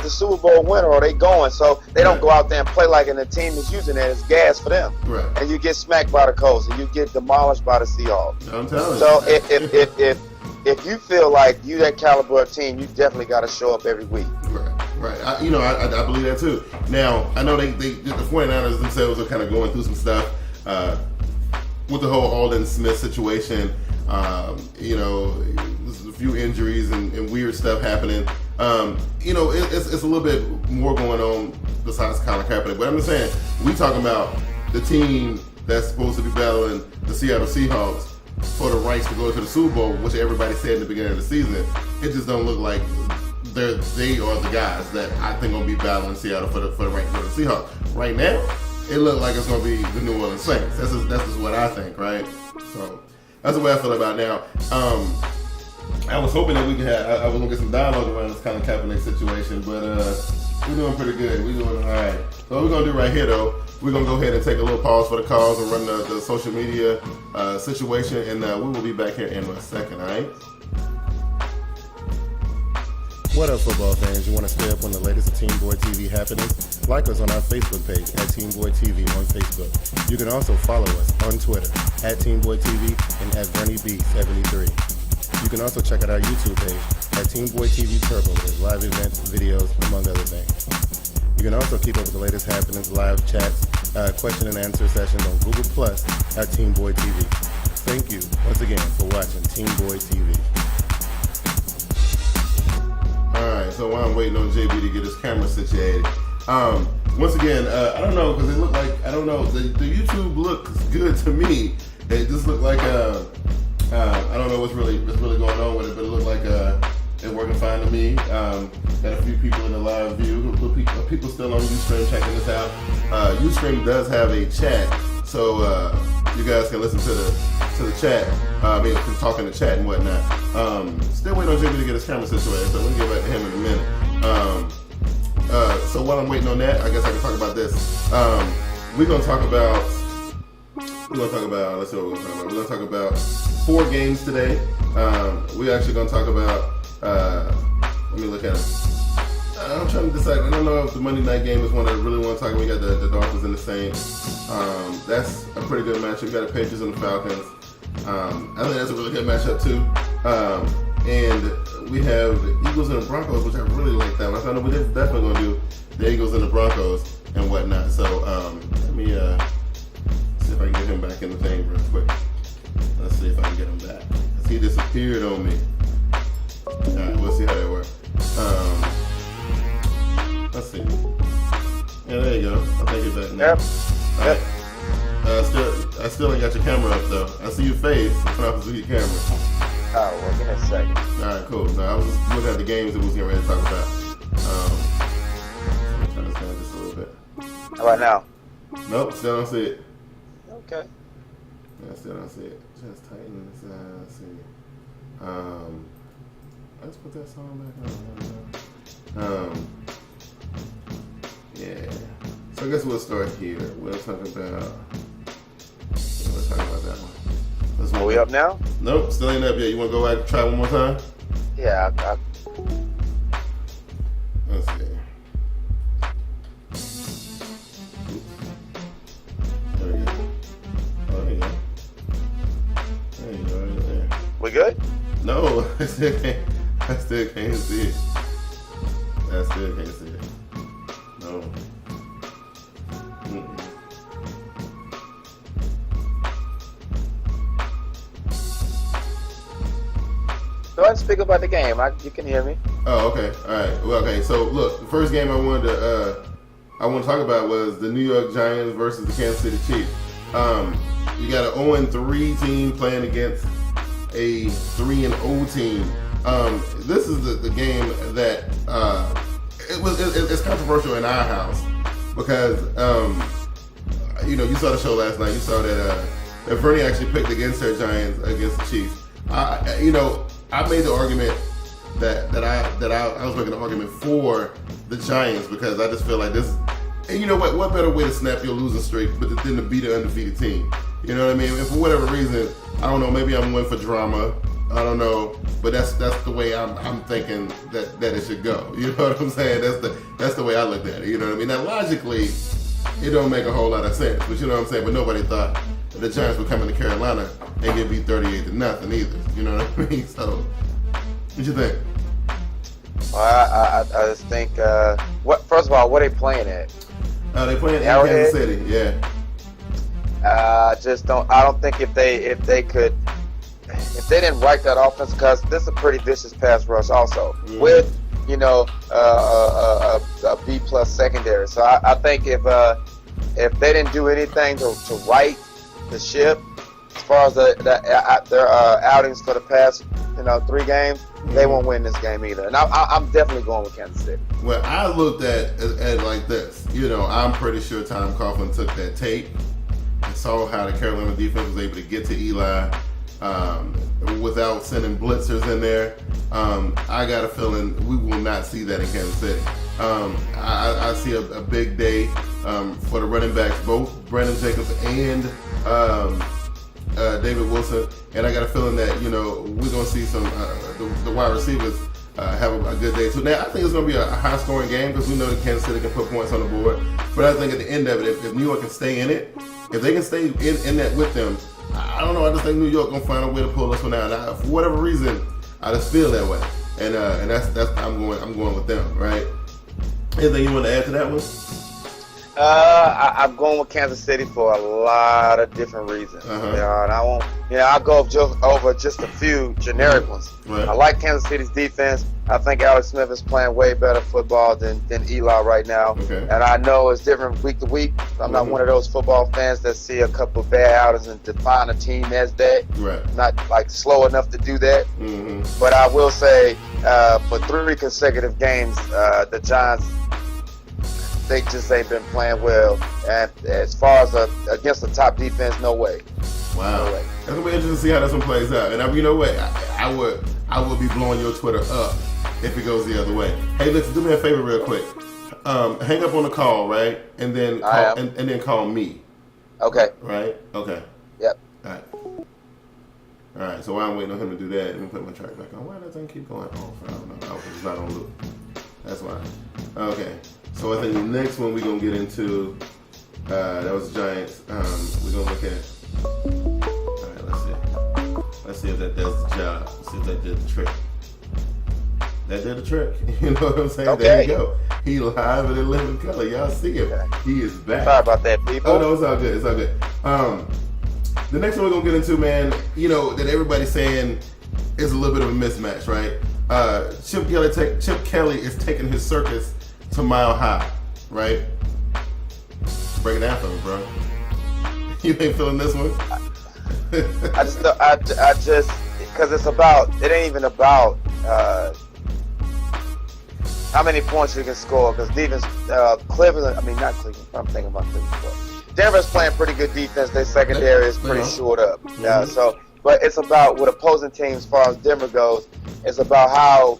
Super Bowl winner, or they going, so they don't go out there and play like, and the team is using it as gas for them. Right. And you get smacked by the Colts, and you get demolished by the Seahawks. I'm telling you. So if you feel like you that caliber of team, you definitely got to show up every week. Right. I believe that too. Now, I know the 49ers themselves are kind of going through some stuff. with the whole Alden Smith situation, you know, there's a few injuries and weird stuff happening. You know, it's a little bit more going on besides Colin Kaepernick. But I'm just saying, we talking about the team that's supposed to be battling the Seattle Seahawks for the rights to go to the Super Bowl, which everybody said in the beginning of the season. It just don't look like they are the guys that I think gonna be battling Seattle for the right to go to the Seahawks. Right now, it look like it's gonna be the New Orleans Saints. That's just what I think, right? So that's the way I feel about it now. I was hoping that we could have, I was gonna get some dialogue around this Colin Kaepernick situation, but we're doing pretty good. We're doing all right. So what we're gonna do right here, though, we're gonna go ahead and take a little pause for the calls and run the social media situation, and we will be back here in a second. All right. What up, football fans? You want to stay up on the latest of TeamBoydTV happenings? Like us on our Facebook page at TeamBoydTV on Facebook. You can also follow us on Twitter at TeamBoydTV and at VernieB73. You can also check out our YouTube page at TeamBoydTV Turbo with live events, videos, among other things. You can also keep up with the latest happenings, live chats, question and answer sessions on Google Plus at TeamBoydTV. Thank you once again for watching TeamBoydTV. Alright, so while I'm waiting on JB to get his camera situated, once again, I don't know, because it looked like, I don't know, the YouTube looks good to me. It just looked like, I don't know what's really going on with it, but it looked like it's working fine to me. Got a few people in the live view, people still on Ustream checking this out. Ustream does have a chat, so you guys can listen to the chat. I mean, talk in the chat and whatnot. Still waiting on JB to get his camera situated, so we'll get back to him in a minute. So while I'm waiting on that, I guess I can talk about this. We're gonna talk about. Let's see what we're gonna talk about. We're gonna talk about 4 games today. We're actually gonna talk about. Let me look at it. I'm trying to decide. I don't know if the Monday night game is one that I really want to talk about. We got the Dolphins and the Saints. That's a pretty good matchup. We got the Patriots and the Falcons. I think that's a really good matchup too. And we have the Eagles and the Broncos, which I really like that one. So I know we're definitely going to do the Eagles and the Broncos and whatnot. So let me see if I can get him back in the thing real quick. Let's see if I can get him back. He disappeared on me. Alright, we'll see how that works. Let's see. Yeah, there you go. I think you're back now. Yep. I still ain't got your camera up though. I see your face, but I don't see your camera. Oh, well, give me a second. Alright, cool. No, I was just looking at the games that we was getting ready to talk about. I'm trying to stand just a little bit. How about now? Nope, still don't see it. Okay. Yeah, still don't see it. Just tighten this. Let's see. Let's put that song back on. Yeah. So I guess we'll start here. We'll talk about. Let's talk about that one. Are we up now? Nope, still ain't up yet. You want to go back and try one more time? Yeah. Let's see. There we go. Oh, there you go. There you go, right there. We good? No, I still can't see it. I still can't see it. No. Mm-mm. Go ahead and speak about the game. You can hear me. Oh, okay. All right. Well, okay. So, look, the first game I want to talk about was the New York Giants versus the Kansas City Chiefs. You got an 0-3 team playing against a 3-0 team. This is the game that it's controversial in our house because you saw the show last night. You saw that Bernie actually picked against their Giants against the Chiefs. I made the argument that I was making an argument for the Giants because I just feel like this. And you know what better way to snap your losing streak than to beat an undefeated team? You know what I mean? And for whatever reason, I don't know. Maybe I'm one for drama. I don't know, but that's the way I'm thinking that it should go. You know what I'm saying? That's the way I looked at it. You know what I mean? Now logically, it don't make a whole lot of sense, but you know what I'm saying? But nobody thought that the Giants would come into Carolina and get beat 38-0 either. You know what I mean? So, what you think? Well, I just think. First of all, what are they playing at? They playing in Kansas City. Yeah. I don't think if they didn't write that offense, because this is a pretty vicious pass rush also with a B plus secondary. So I think if they didn't do anything to right the ship as far as their outings for the past 3 games, they won't win this game either. And I'm definitely going with Kansas City. Well, I looked at it like this. I'm pretty sure Tom Coughlin took that tape and saw how the Carolina defense was able to get to Eli without sending blitzers in there. I got a feeling we will not see that in Kansas City. I see a big day for the running backs, both Brandon Jacobs and David Wilson, and I got a feeling that we're going to see some the wide receivers have a good day too. Now I think it's going to be a high scoring game because we know that Kansas City can put points on the board, but I think at the end of it, if New York can stay in it, if they can stay in that with them, I don't know. I just think New York gonna find a way to pull this one out. And for whatever reason, I just feel that way, and that's I'm going with them, right? Anything you want to add to that one? I'm going with Kansas City for a lot of different reasons. And I won't. I'll go over just a few generic ones. Right. I like Kansas City's defense. I think Alex Smith is playing way better football than Eli right now. Okay. And I know it's different week to week. I'm not one of those football fans that see a couple of bad outings and define a team as that. Right. Not like slow enough to do that. But I will say for 3 consecutive games, the Giants, they just ain't been playing well. And as far as against the top defense, no way. Wow. No way. That's gonna be interesting to see how this one plays out. And you know what? I would be blowing your Twitter up if it goes the other way. Hey, listen, do me a favor real quick. Hang up on the call, right? And then call, and then call me. Okay. Right? Okay. Yep. All right. So while I'm waiting on him to do that, let me put my track back on. Why does that thing keep going off? I don't know. It's not on loop. That's why. Okay. So I think the next one we're going to get into, that was the Giants. We're going to look at, all right, let's see. Let's see if that does the job. Let's see if that did the trick. That did the trick. You know what I'm saying? Okay. There you go. He live and in living color. Y'all see him. He is back. Sorry about that, people. Oh, no, it's all good. It's all good. The next one we're going to get into, man, that everybody's saying is a little bit of a mismatch, right? Chip Kelly is taking his circus to Mile High, right? Break it down for me, bro. You ain't feeling this one? I just, because it ain't even about how many points you can score, because defense, not Cleveland, I'm thinking about Cleveland. Denver's playing pretty good defense. Their secondary is pretty shored up. But it's about what opposing teams, as far as Denver goes, it's about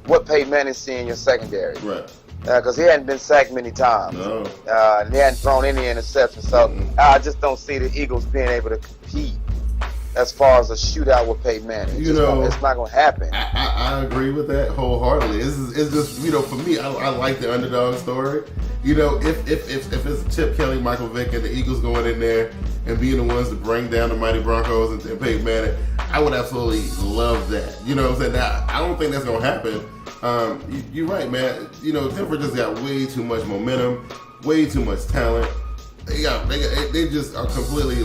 what Peyton Manning's seeing in your secondary. Right. Because he hadn't been sacked many times. No. And he hadn't thrown any interceptions. So I just don't see the Eagles being able to compete as far as a shootout with Peyton Manning. It's not going to happen. I agree with that wholeheartedly. It's just, for me, I like the underdog story. If it's Chip Kelly, Michael Vick, and the Eagles going in there and being the ones to bring down the mighty Broncos and Peyton Manning, I would absolutely love that. You know what I'm saying? Now, I don't think that's going to happen. You're right, man. Denver just got way too much momentum, way too much talent. They just are completely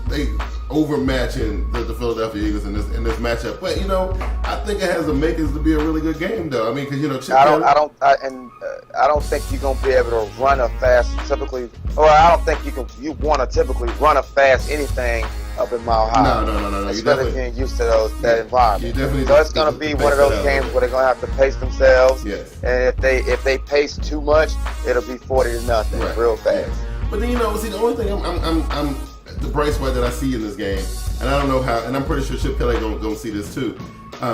they overmatching the Philadelphia Eagles in this matchup. But I think it has the makings to be a really good game, though. Because Chip Kelly, I don't think you're gonna be able to run a fast typically, or I don't think you want to typically run a fast anything up in Mile High. No. Especially getting used to that environment. So it's gonna be one of those games where they're gonna have to pace themselves. Yes. And if they pace too much, it'll be 40-0 real fast. Yeah. But then the only thing I'm the bright spot that I see in this game, and I don't know how, and I'm pretty sure Chip Kelly gonna see this too.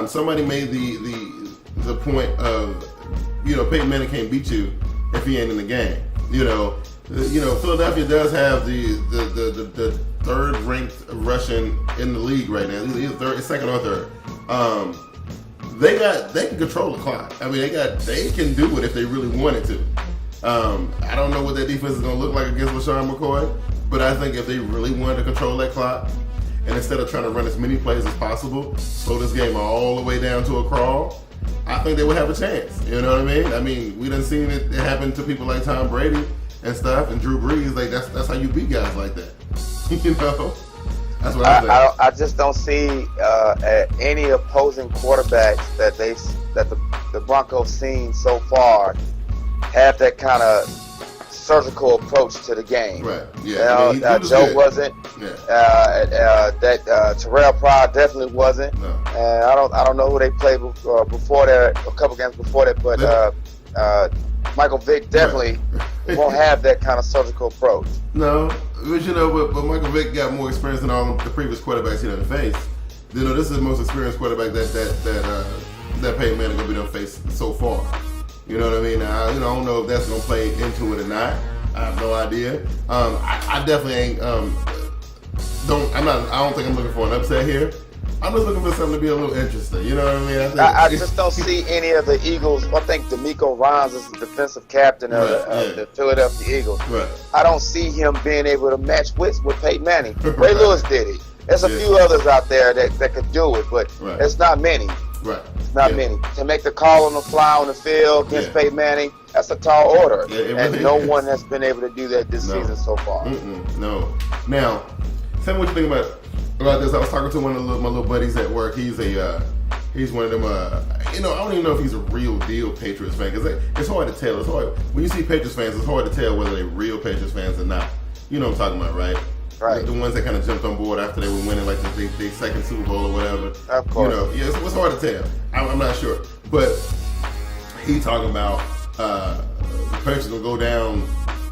Somebody made the point of Peyton Manning can't beat you if he ain't in the game. Philadelphia does have the third ranked Russian in the league right now. Either second or third. They can control the clock. They can do it if they really wanted to. I don't know what that defense is going to look like against LaShawn McCoy, but I think if they really wanted to control that clock, and instead of trying to run as many plays as possible, slow this game all the way down to a crawl, I think they would have a chance. You know what I mean? We done seen it happen to people like Tom Brady and stuff, and Drew Brees. That's how you beat guys like that. You know, that's what I think. I just don't see any opposing quarterbacks that the Broncos seen so far have that kind of surgical approach to the game. Right. Yeah. You know, Joe wasn't. Yeah. Terrell Pryor definitely wasn't. No. And I don't know who they played before that. A couple games before that, but Michael Vick definitely won't have that kind of surgical approach. No, but you know, but Michael Vick got more experience than all the previous quarterbacks he done faced. You know, this is the most experienced quarterback that Peyton Manning gonna be done face so far. You know what I mean? Now, you know, I don't know if that's gonna play into it or not. I have no idea. I definitely ain't. I don't think I'm looking for an upset here. I'm just looking for something to be a little interesting. You know what I mean? I just don't see any of the Eagles. I think D'Amico Ryans is the defensive captain of the Philadelphia Eagles. Right. I don't see him being able to match wits with Peyton Manning. Ray Right. Lewis did it. There's a few others out there that could do it, but it's not many. Right. Not many. To make the call on the fly on the field against Peyton Manning, that's a tall order. Yeah, it and really no is. one has been able to do that this season so far. No. Now, tell me what you think about this. I was talking to one of my little buddies at work. He's one of them. You know, I don't even know if he's a real deal Patriots fan because it's hard to tell. It's hard when you see Patriots fans. It's hard to tell whether they're real Patriots fans or not. You know what I'm talking about, right? Right. The ones that kind of jumped on board after they were winning, like their second Super Bowl or whatever. Of course. You know, yeah, it's hard to tell. I'm not sure, but he talking about the Patriots will go down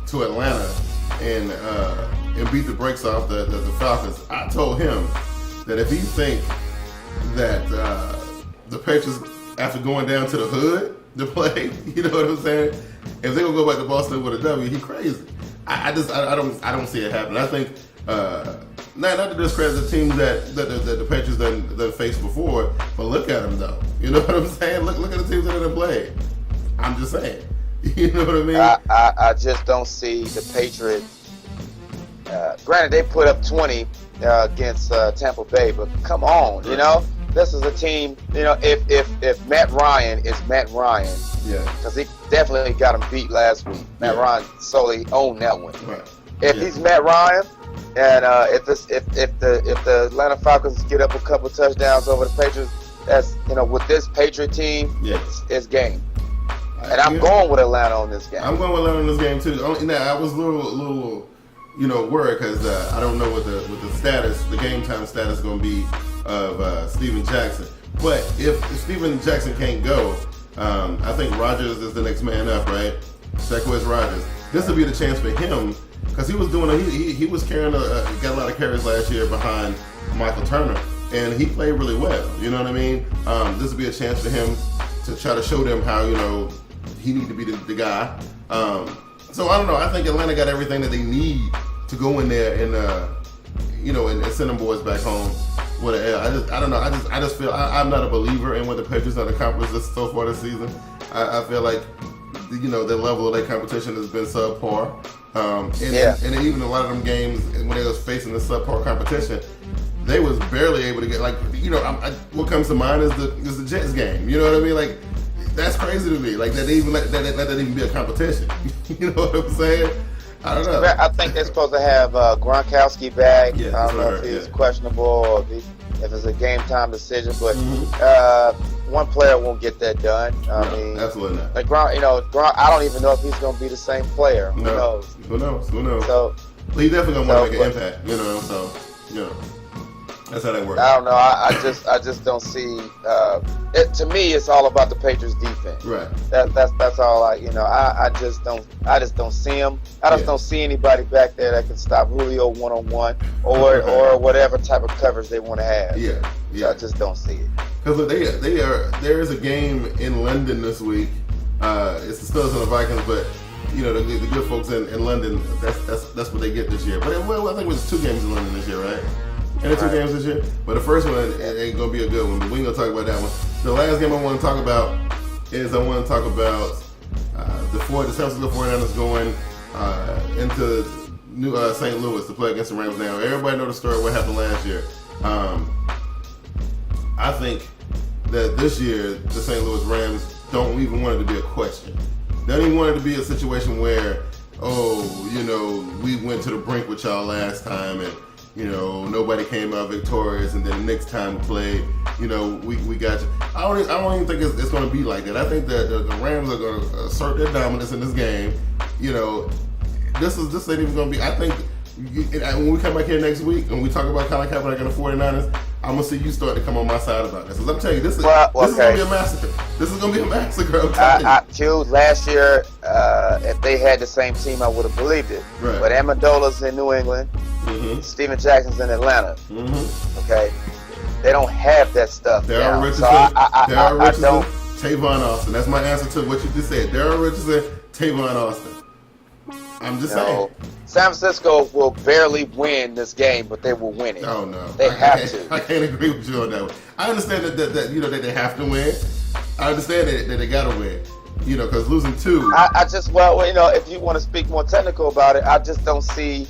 to Atlanta and beat the brakes off the Falcons. I told him that if he think that the Patriots, after going down to the hood to play, you know what I'm saying? If they gonna go back to Boston with a W, he crazy. I don't see it happening. I think not to discredit the teams that the Patriots done faced before, but look at them though. You know what I'm saying? Look at the teams that have played. I'm just saying. You know what I mean? I just don't see the Patriots. Granted, they put up 20 against Tampa Bay, but come on, you know, this is a team. You know, if Matt Ryan is Matt Ryan, because he definitely got him beat last week. Matt Ryan solely owned that one. Right. If he's Matt Ryan, and if the Atlanta Falcons get up a couple touchdowns over the Patriots, that's, you know, with this Patriot team, it's game. And I'm going with Atlanta on this game. I'm going with Atlanta on this game too. Now, I was a little, you know, worried because I don't know what the status, the game time status, is going to be of Steven Jackson. But if Steven Jackson can't go, I think Rodgers is the next man up, right? Jacquizz Rodgers. This will be the chance for him because he was doing he was carrying got a lot of carries last year behind Michael Turner, and he played really well. You know what I mean? This will be a chance for him to try to show them how, you know, he need to be the guy. So I don't know. I think Atlanta got everything that they need to go in there and you know, and send them boys back home with an L. I don't know. I just feel I'm not a believer in what the Patriots have accomplished so far this season. I feel like, you know, the level of their competition has been subpar. And even a lot of them games when they was facing the subpar competition, they was barely able to get, like, you know, what comes to mind is the Jets game. You know what I mean? Like, that's crazy to me. Like, that even let that even be a competition. You know what I'm saying? I don't know. I think they're supposed to have Gronkowski back. Yeah, I don't know if he's questionable or if it's a game time decision, but one player won't get that done. I mean, absolutely not. Like Gronk, you know, I don't even know if he's going to be the same player. Who knows? Who knows? So, well, he definitely going to make an impact. You know, so you know. That's how that works. I don't know. I just don't see. To me, it's all about the Patriots' defense. Right. That's all. I just don't see him. I just don't see anybody back there that can stop Julio one-on-one or whatever type of coverage they want to have. Yeah. So I just don't see it. Because there is a game in London this week. It's the Steelers and the Vikings, but you know the good folks in London. That's what they get this year. But I think it was 2 games in London this year, right? And the 2 games this year. But the first one ain't going to be a good one. But we ain't going to talk about that one. The last game I want to talk about is the San Francisco 49ers going into St. Louis to play against the Rams now. Everybody know the story of what happened last year. I think that this year the St. Louis Rams don't even want it to be a question. They don't even want it to be a situation where we went to the brink with y'all last time and, nobody came out victorious, and then the next time we played, we got you. I don't even think it's going to be like that. I think that the Rams are going to assert their dominance in this game. This ain't even going to be, I think, when we come back here next week and we talk about Colin Kaepernick and the 49ers, I'm going to see you start to come on my side about this. Because I'm telling you, this is going to be a massacre. This is going to be a massacre. Last year, if they had the same team, I would have believed it. Right. But Amendola's in New England. Mm-hmm. Steven Jackson's in Atlanta. Mm-hmm. Okay? They don't have that stuff. Darryl Richardson, Tavon Austin. That's my answer to what you just said. Darryl Richardson, Tavon Austin. I'm just saying. San Francisco will barely win this game, but they will win it. Oh, no. They have to. I can't agree with you on that one. I understand that that they have to win. I understand that they got to win. Because losing two. If you want to speak more technical about it, I just don't see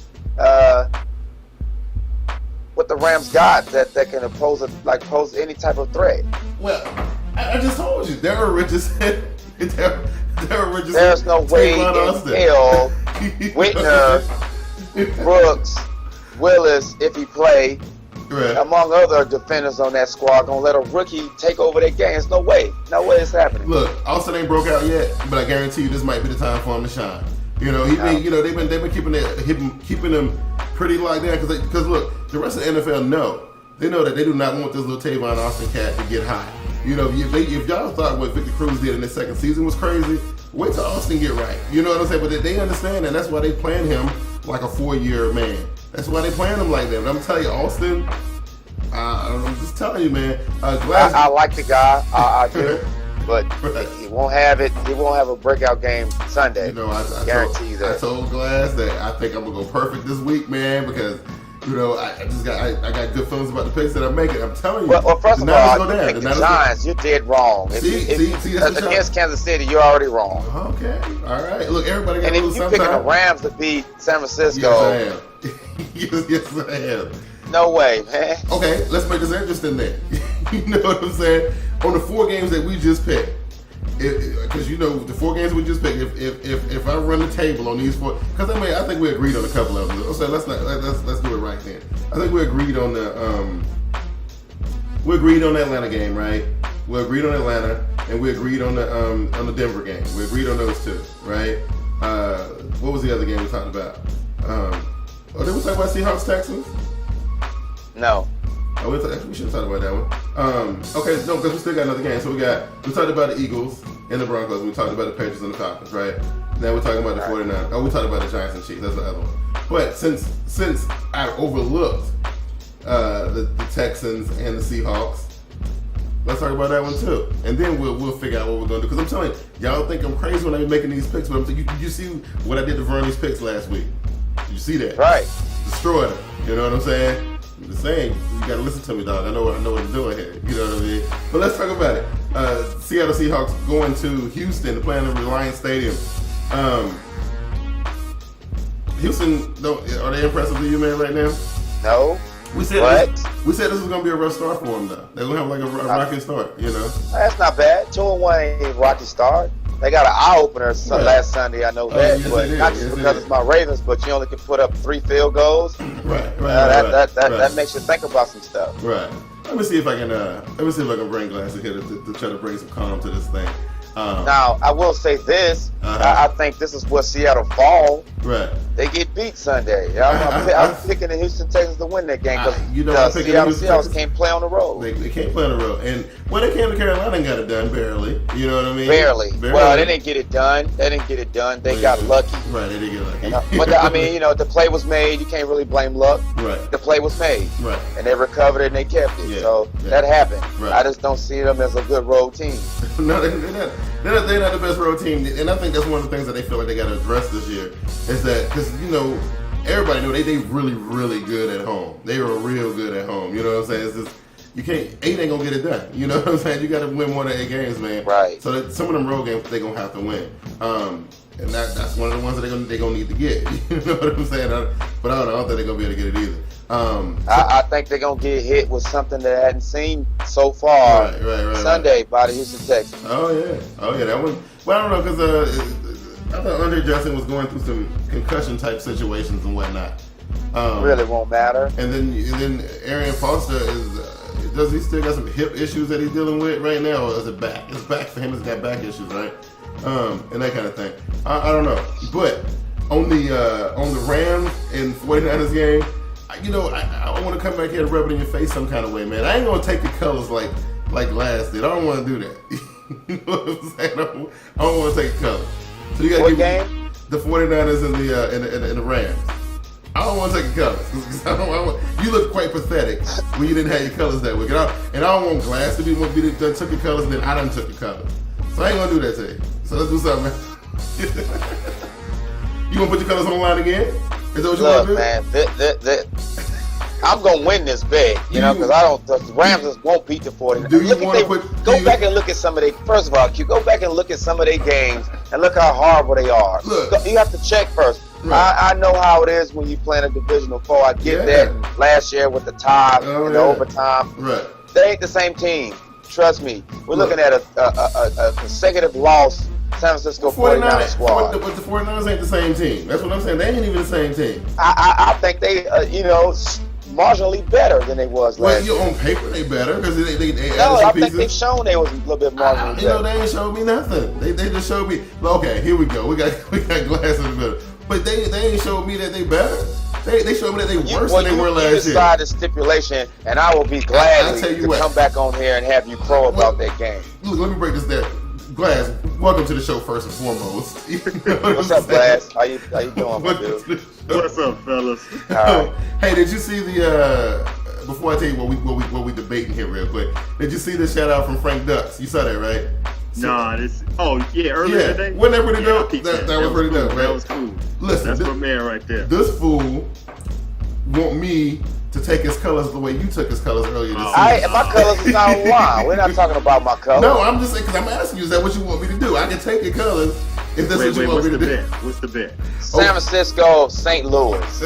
what the Rams got that can pose any type of threat. Well, I just told you, Darryl Richardson. There's no way in hell Whitner, Brooks, Willis, if he play, right, among other defenders on that squad, gonna let a rookie take over their game. There's no way it's happening. Look, Austin ain't broke out yet, but I guarantee you this might be the time for him to shine. They've been keeping him pretty locked down because look, the rest of the NFL know that they do not want this little Tavon Austin cat to get high. If y'all thought what Victor Cruz did in his second season was crazy, wait till Austin get right. You know what I'm saying? But they understand, and that's why they plan him like a 4-year man. That's why they plan him like that. But I'm telling you, Austin, I'm just telling you, man. I like the guy, I do, but right, he won't have it. He won't have a breakout game Sunday. I guarantee you that. I told Glass that I think I'm gonna go perfect this week, man, because. I got good feelings about the picks that I'm making. I'm telling you. Well, first of all, you picked the Giants. Giants. You're dead wrong. See, against Kansas City, you're already wrong. Okay, all right. Look, everybody got to lose sometime. And if you're picking the Rams to beat San Francisco, yes, I am. yes, I am. No way, man. Okay, let's make this interesting then. You know what I'm saying? On the 4 games that we just picked, because the 4 games we just picked, if I run the table on these 4, because I think we agreed on a couple of them. So let's do it right then. I think we agreed on the Atlanta game, right? We agreed on Atlanta, and we agreed on the Denver game. We agreed on those 2, right? What was the other game we talked about? Did we talk about Seahawks Texans? No. Oh, we should talk about that one. Okay, no, because we still got another game. So we talked about the Eagles and the Broncos. And we talked about the Patriots and the Falcons, right? Now we're talking about the 49ers. Oh, we talked about the Giants and Chiefs. That's the other one. But since I overlooked the Texans and the Seahawks, let's talk about that one too. And then we'll figure out what we're gonna do. Because I'm telling you, y'all think I'm crazy when I'm making these picks, but you see what I did to Vernie's picks last week? You see that? Right. Destroyed them. You know what I'm saying? I'm just saying, you gotta listen to me, dog. I know what I'm doing here. You know what I mean? But let's talk about it. Seattle Seahawks going to Houston to play in the Reliance Stadium. Houston, are they impressive to you, man, right now? No. We said this was gonna be a rough start for them, though. They're gonna have like a rocky start, That's not bad. 2-1 ain't a rocky start. They got an eye opener last Sunday. I know that, but not just because it's my Ravens. But you only can put up 3 field goals. Right. That makes you think about some stuff. Right. Let me see if I can bring Glass here to try to bring some calm to this thing. Now, I will say this. I think this is where Seattle fall. Right. They get beat Sunday. I'm picking the Houston Texans to win that game because the Seattle Seahawks can't play on the road. They can't play on the road. And when they came to Carolina and got it done, barely. You know what I mean? Barely. Well, they didn't get it done. They got lucky. Right, they did get lucky. But, the play was made. You can't really blame luck. Right. The play was made. Right. And they recovered it and they kept it. Yeah. So that happened. Right. I just don't see them as a good road team. No, they're not the best road team, and I think that's one of the things that they feel like they got to address this year is that because everybody know they really really good at home. They are real good at home. You know what I'm saying? It's just you can't 8 ain't gonna get it done. You know what I'm saying? You got to win more than 8 games, man. Right. So that some of them road games they gonna have to win. And that's one of the ones that they gonna need to get. You know what I'm saying? But I don't think they're gonna be able to get it either. I think they're gonna get hit with something that I hadn't seen so far. Right. Sunday by the Houston Texans. Oh yeah, that one. Well, I don't know because I thought Andre Johnson was going through some concussion type situations and whatnot. Really won't matter. And then Arian Foster does he still got some hip issues that he's dealing with right now, or is it back? It's back for him. He's got back issues, right? And that kind of thing. I don't know, but on the Rams and 49ers game, I want to come back here and rub it in your face some kind of way, man. I ain't gonna take the colors like last did. I don't want to do that. You know what I'm saying? I don't want to take the colors. So you got to give me the 49ers and the Rams. I don't want to take the colors. You look quite pathetic when you didn't have your colors that week. And I don't want Glass to be one that took your colors and then I done took your colors. So I ain't gonna do that to you. So let's do something, man. You gonna put your colors on the line again? Is that what you want to do? Man, I'm gonna win this bet, because the Rams just won't beat the 49ers. Go back and look at some of their. First of all, go back and look at some of their games and look how horrible they are. You have to check first. Right. I know how it is when you play in a divisional foe. I get that last year with the tie and the overtime. Right. They ain't the same team. Trust me. We're looking at a consecutive loss. San Francisco 49ers squad. But the 49ers ain't the same team. That's what I'm saying. They ain't even the same team. I think they, marginally better than they was last year. Well, on paper they better because they no, I think they've shown they was a little bit marginally better. They ain't showed me nothing. They just showed me. Okay, here we go. We got Glass in the middle. But they ain't showed me that they better. They showed me that they worse than they were last year. You decide the stipulation, and I will be glad to come back on here and have you crow about that game. Look, let me break this down. Glass, welcome to the show first and foremost. What's up, Glass? How you doing, my dude? What's up, fellas? All right. Hey, did you see the? Before I tell you what we debating here real quick, did you see the shout out from Frank Dux? You saw that, right? Earlier today. Wasn't that pretty dope? That was pretty dope, right? That was cool. Listen, that's my man right there. This fool want me to take his colors the way you took his colors earlier this season. My colors is not on line. We're not talking about my colors. No, I'm just saying, because I'm asking you, is that what you want me to do? I can take your colors if that's what you want me to do. What's the bet? San Francisco, St. Louis.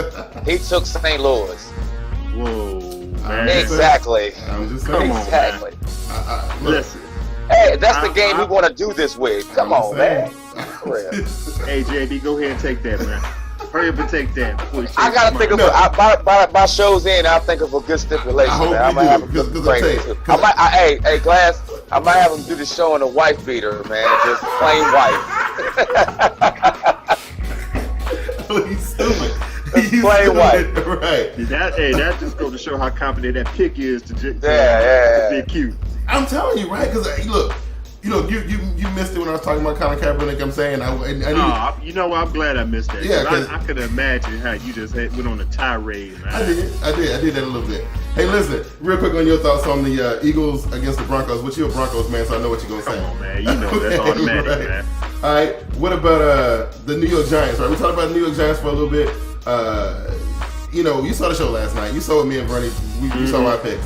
He took St. Louis. Whoa, man. Exactly. I'm just saying. Exactly. Listen. Hey, that's the game we want to do this week. Come on, man. Hey, JB, go ahead and take that, man. Hurry up and take that. I gotta think of by show's end. I'll think of a good stipulation. I might have a good hey, Glass. I might have him do the show in a wife beater, man. Just plain white. He's stupid. He's plain white. Right. That just goes to show how confident that pick is to Bigg Q. I'm telling you, right? Because look. You missed it when I was talking about Colin Kaepernick. I'm saying you know what? I'm glad I missed that. Yeah, I could imagine how you just went on a tirade, man. I did that a little bit. Hey, listen, real quick on your thoughts on the Eagles against the Broncos. But you're a Broncos man, so I know what you're gonna say. Come on, man. You know that's automatic, right. Man. All right. What about the New York Giants? Right, we talked about the New York Giants for a little bit. You saw the show last night. You saw with me and Bernie. We saw our picks.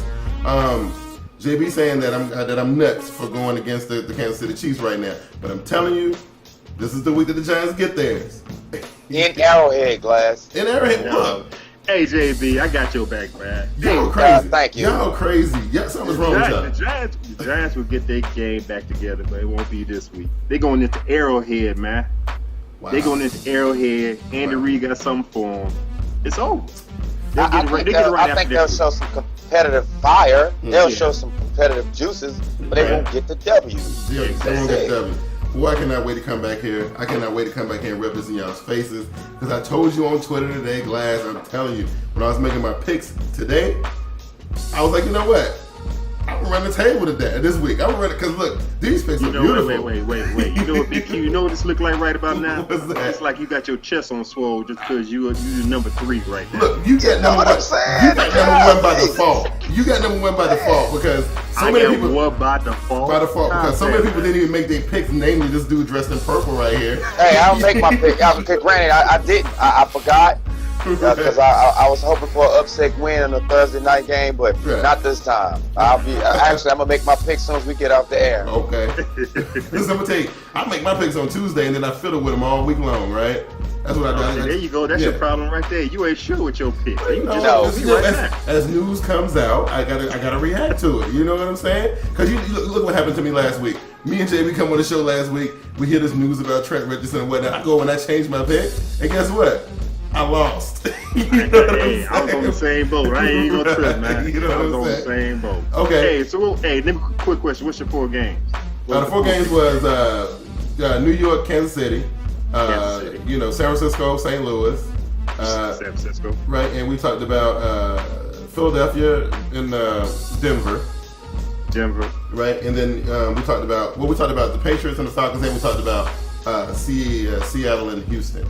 JB saying that I'm nuts for going against the Kansas City Chiefs right now. But I'm telling you, this is the week that the Giants get theirs. In Arrowhead, Glass. In Arrowhead. Look. Hey, JB, I got your back, man. Y'all crazy. Thank you. Y'all crazy. Yeah, something's wrong with y'all. The Giants will get their game back together, but it won't be this week. They're going into Arrowhead, man. Wow. They're going into Arrowhead. Andy Reid got something for them. It's over. I think they'll show some competitive fire. They'll show some competitive juices, but they won't get the W. Yeah, they won't get the W. Boy, I cannot wait to come back here. I cannot wait to come back here and rip this in y'all's faces. Because I told you on Twitter today, Glass, I'm telling you, when I was making my picks today, I was like, you know what? I'm gonna run the table today this week. I'm gonna run it because look, these picks are beautiful. Wait. You know what, Bigg Q? You know what this look like right about now? What's that? It's like you got your chest on swole just because you're number 3 right now. Look, you got number 1. You got number 1 by default. You got number 1 by default because so many people. What by default? By default because so many people didn't even make their picks. Namely, this dude dressed in purple right here. Hey, I don't make my pick. Granted, I didn't. I forgot. Because I was hoping for an upset win in a Thursday night game, but not this time. I'm gonna make my picks as soon as we get off the air. Okay. Listen, I'm gonna tell you, I make my picks on Tuesday and then I fiddle with them all week long, right? That's what I do. There you go. That's your problem right there. You ain't sure with your pick. As news comes out, I gotta react to it. You know what I'm saying? Because you look what happened to me last week. Me and JB come on the show last week. We hear this news about Trent Richardson and whatnot. I go and I change my pick, and guess what? I lost. You know what I was on the same boat. I ain't gonna trip, man. You know I was what I'm on the saying? same boat. Okay. Hey, so let me quick question. What's your 4 games? The 4 games was New York, Kansas City. You know, San Francisco, St. Louis. San Francisco. Right, and we talked about Philadelphia and Denver. Right, and then we talked about the Patriots and the Falcons, and we talked about Seattle and Houston.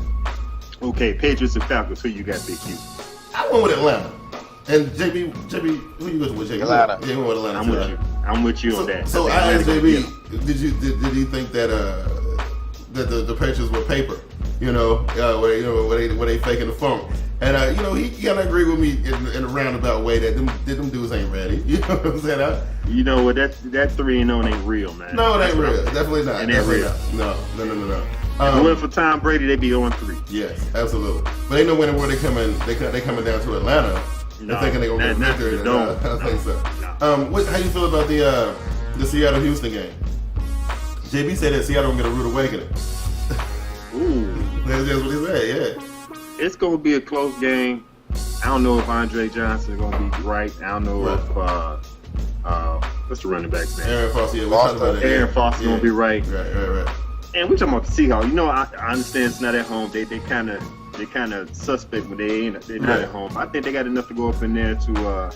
Okay, Patriots and Falcons. Who you got, Big Q? I went with Atlanta. And JB, who you went with? JB? Atlanta. Yeah, went with Atlanta. I'm with you on that. So I asked JB, did he think that the Patriots were paper? You know, where they faking the funk? And he kind of agreed with me in a roundabout way that them dudes ain't ready. You know what I'm saying? You know what? That 3-0 ain't real, man. No, it ain't real. Definitely not. It ain't real. No. If it went for Tom Brady, they'd be 0-3. Yes, absolutely. But they know where they coming. They coming down to Atlanta. They're thinking they're gonna get a victory. I don't think so. How you feel about the Seattle Houston game? JB said that Seattle gonna get a rude awakening. Ooh, that's just what he said. Yeah. It's gonna be a close game. I don't know if Andre Johnson is gonna be right. I don't know if what's the running back's name? Aaron Foster. Yeah, Aaron Foster gonna be right. Right. And we talking about the Seahawks. You know, I understand it's not at home. They kind of suspect when they're not at home. I think they got enough to go up in there to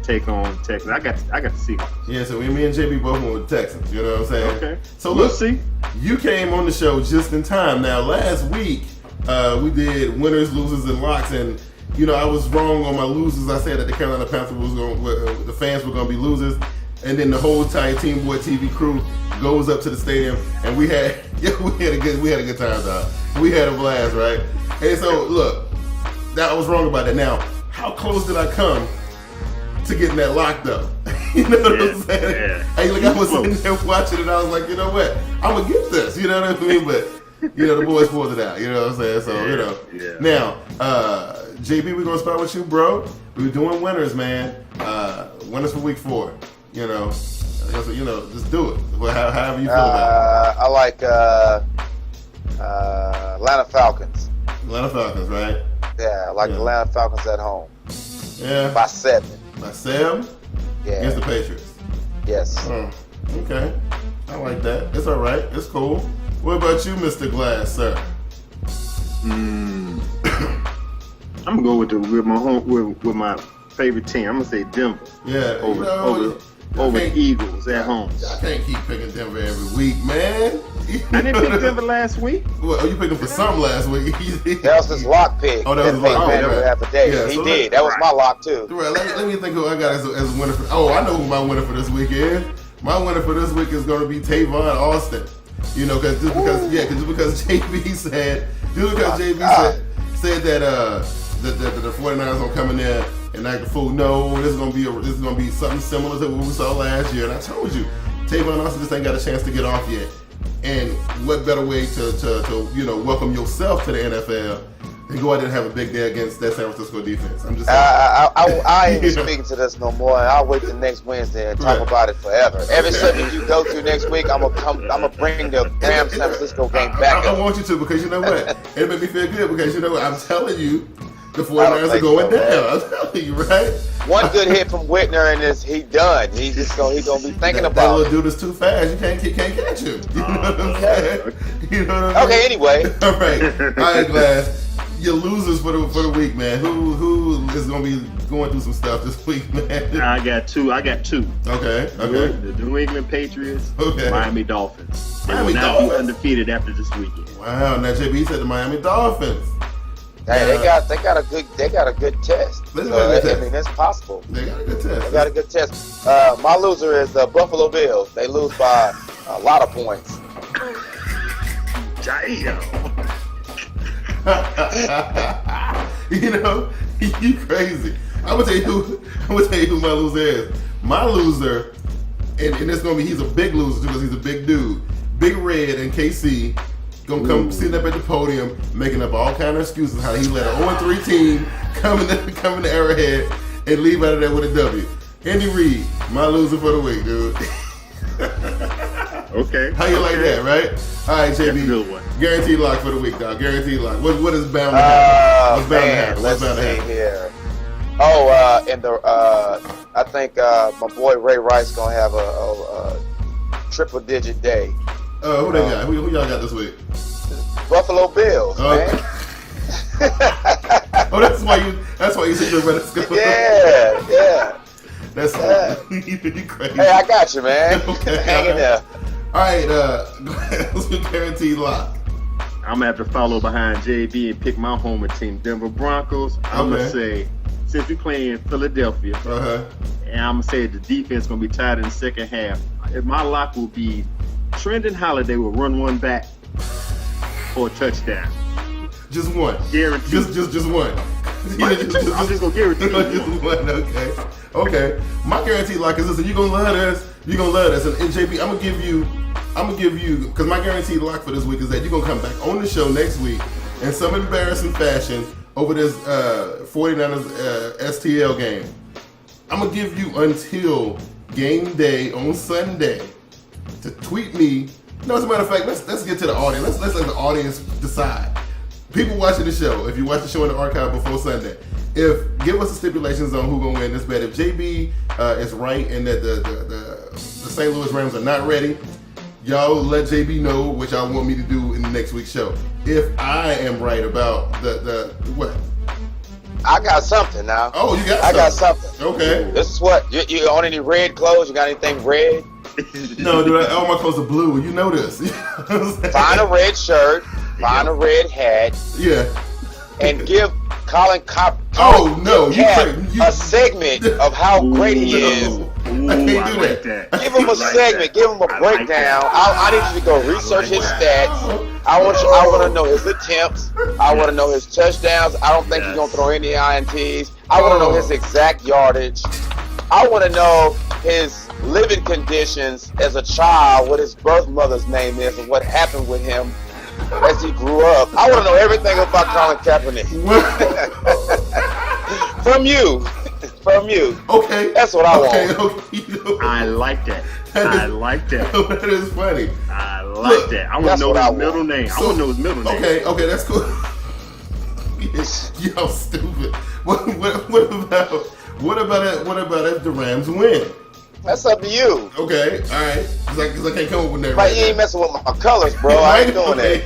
take on Texans. I got the Seahawks. Yeah, so me and JB both went with the Texans. You know what I'm saying? Okay. So we'll look, see. You came on the show just in time. Now, last week we did winners, losers, and locks, and I was wrong on my losers. I said that the Carolina Panthers the fans were going to be losers. And then the whole entire Team Boy TV crew goes up to the stadium, and we had a good time, dog. We had a blast, right? And so look, I was wrong about that. Now, how close did I come to getting that locked up? You know what I'm saying? Yeah. Hey, look, I was sitting there watching it, and I was like, you know what? I'm gonna get this. You know what I mean? But the boys pulled it out. You know what I'm saying? So Now, JB, we're gonna start with you, bro. We're doing winners, man. Winners for week 4. Just do it. However you feel about it. I like Atlanta Falcons. Atlanta Falcons, right? Yeah, I like the Atlanta Falcons at home. Yeah. By 7. By 7? Yeah. Against the Patriots. Yes. Okay. I like that. It's all right. It's cool. What about you, Mr. Glass, sir? I'm gonna go with my favorite team. I'm gonna say Denver. Yeah. Over the Eagles at home. I can't keep picking Denver every week, man. I didn't pick Denver last week. Well, you picked him for something last week. That was his lock pick. Oh, that was his lock pick. Yeah, he did. That was my lock too. Right. Let me think who I got as a winner for. Oh, I know who my winner for this week is. My winner for this week is going to be Tavon Austin. Because JB said that the 49ers gonna come in there and act the fool. No, this is gonna be something similar to what we saw last year. And I told you, Tavon Austin just ain't got a chance to get off yet. And what better way to welcome yourself to the NFL than go out and have a big day against that San Francisco defense? I'm just saying. I ain't speaking to this no more. I'll wait till next Wednesday and talk about it forever. Every subject you go to next week, I'm gonna bring the damn San Francisco game back up. I want you to, because you know what? It made me feel good, because you know what? I'm telling you, the 49ers are going down. I'm telling you, right? One good hit from Whitner and he done. He gonna be thinking about that little dude is too fast. You can't catch him. You know what I'm saying? You know what I'm saying? Okay, anyway. All right, Glass. Your losers for the week, man. Who is gonna be going through some stuff this week, man? I got two. Okay. The New England Patriots. Okay. Miami Dolphins. They will not be undefeated after this weekend. Wow. Now JB said the Miami Dolphins. Hey, they got a good test. I mean, it's possible. They got a good test. They got a good test. My loser is the Buffalo Bills. They lose by a lot of points. Hey, You know, you crazy. I'm gonna tell you who my loser is. My loser, and it's gonna be he's a big loser because he's a big dude. Big Red and KC gonna come sitting up at the podium making up all kind of excuses how he let an 0-3 team come in the Arrowhead and leave out of there with a W. Andy Reid, my loser for the week, dude. Okay. How you like that, right? All right, JB. That's a good one. Guaranteed lock for the week, dog. Guaranteed lock. What is bound to happen? What's bound to happen? Let's see here. Oh, I think my boy Ray Rice gonna have a triple-digit day. Who they got? Who y'all got this week? Buffalo Bills, man. Oh, that's why you said you're ready to go. Yeah. That's you crazy. Hey, I got you, man. Okay, Hang in there. All right, let's do guaranteed lock. I'm gonna have to follow behind JB and pick my homer team, Denver Broncos. I'm gonna say, since we play in Philadelphia, and I'm gonna say the defense gonna be tied in the second half. My lock will be Trendon Holiday will run one back for a touchdown. Just one. Guaranteed. Just one. I'm just gonna guarantee just one. Okay. My guaranteed lock is this, and you're gonna love this. You're gonna love this. And JB, I'm gonna give you, because my guaranteed lock for this week is that you're gonna come back on the show next week in some embarrassing fashion over this 49ers STL game. I'm gonna give you until game day on Sunday to tweet me. No, as a matter of fact, let's get to the audience. Let's let the audience decide. People watching the show, if you watch the show in the archive before Sunday, give us the stipulations on who's gonna win this bet. If JB is right and that the St. Louis Rams are not ready, y'all let JB know what y'all want me to do in the next week's show. If I am right about the what? I got something now. Oh, you got something. I got something. Okay. This is what you own any red clothes? You got anything red? No, dude. All my clothes are blue. You know this. Find a red shirt. Find a red hat. Yeah. And give Colin Kaepernick a segment of how great he is. Ooh, I like that. Give him a segment. Give him a breakdown. I need you to go research his stats. I want to know his attempts. I want to know his touchdowns. I don't think he's gonna throw any INTs. I want to know his exact yardage. I want to know his living conditions as a child, what his birth mother's name is, and what happened with him as he grew up. I want to know everything about Colin Kaepernick. From you. Okay. That's what I want. Okay. I like that. I like that. That is funny. I like that. I want to know his middle name. I want to know his middle name. Okay, that's cool. Yo, stupid. What about if the Rams win? That's up to you. Okay, all right. Because I can't come up with that. Right, you ain't messing with my colors, bro. I ain't doing that.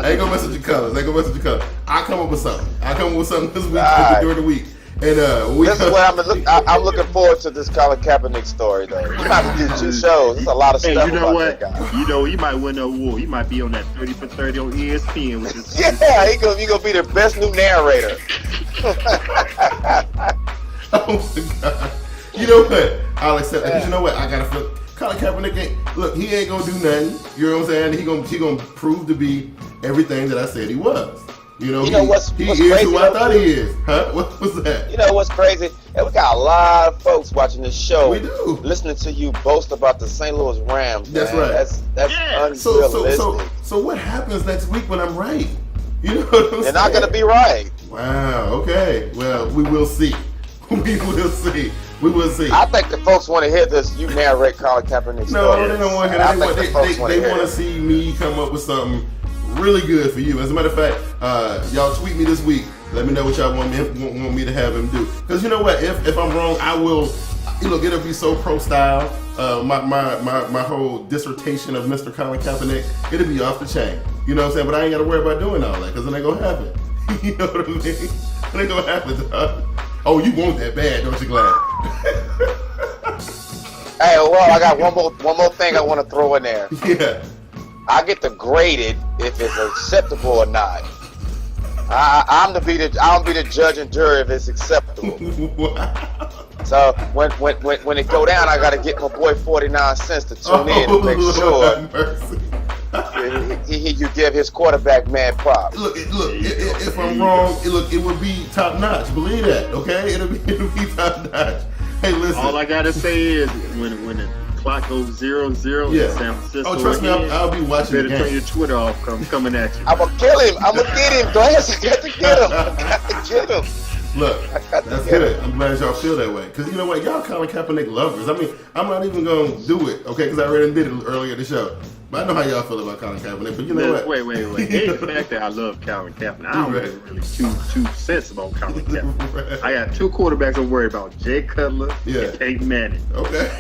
I ain't gonna mess with your colors. I come up with something. This week during the week. And this is what I'm looking forward to, this Colin Kaepernick story, though. You might have to do 2 shows. There's a lot of stuff you know about what? that guy. You know, he might win the award. He might be on that 30 for 30 on ESPN. Which is yeah, he gonna be the best new narrator. Oh my God. You know what? I'll accept that. 'Cause you know what? I gotta feel Colin Kaepernick he ain't gonna do nothing. You know what I'm saying? He gonna prove to be everything that I said he was. You know what's crazy, who I thought he is. Huh? What was that? You know what's crazy? And we got a lot of folks watching this show. We do. Listening to you boast about the St. Louis Rams. That's man. right. That's unrealistic. So what happens next week when I'm right? You know what I'm saying? You're not gonna be right. Wow. Okay. Well, we will see. We will see. I think the folks want to hear this. You narrate Colin Kaepernick's story. No, they don't want to hear that. They want to see me come up with something really good for you. As a matter of fact, y'all tweet me this week. Let me know what y'all want me to have him do. Because you know what? If I'm wrong, I will. It'll be so pro style. My whole dissertation of Mr. Colin Kaepernick, it'll be off the chain. You know what I'm saying? But I ain't got to worry about doing all that because it ain't gonna happen. You know what I mean? It ain't gonna happen, dog. Oh, you want that bad, don't you, Glad? Hey, well, I got one more thing I want to throw in there. Yeah. I get to grade it if it's acceptable or not. I'll be the judge and jury if it's acceptable. Wow. So when it go down, I gotta get my boy 49 cents to tune in to make sure. Mercy. you give his quarterback mad props. Look. If I'm wrong, it would be top notch. Believe that, okay? It'll be top notch. Hey, listen. All I gotta say is when the clock goes 0-0 in San Francisco. Oh, trust me, I'll be watching the game. Better turn your Twitter off. Coming at you. I'm gonna kill him. I'm gonna get him. Glass, I got to get him. I got to get him. Look, that's good. I'm glad y'all feel that way. Because you know what? Y'all Colin Kaepernick lovers. I mean, I'm not even going to do it, okay? Because I already did it earlier in the show. But I know how y'all feel about Colin Kaepernick. But you know what? Wait. Ain't the fact that I love Colin Kaepernick. I don't really two cents about Colin Kaepernick. Right. I got two quarterbacks I'm worried about, Jay Cutler and Peyton Manning. Okay.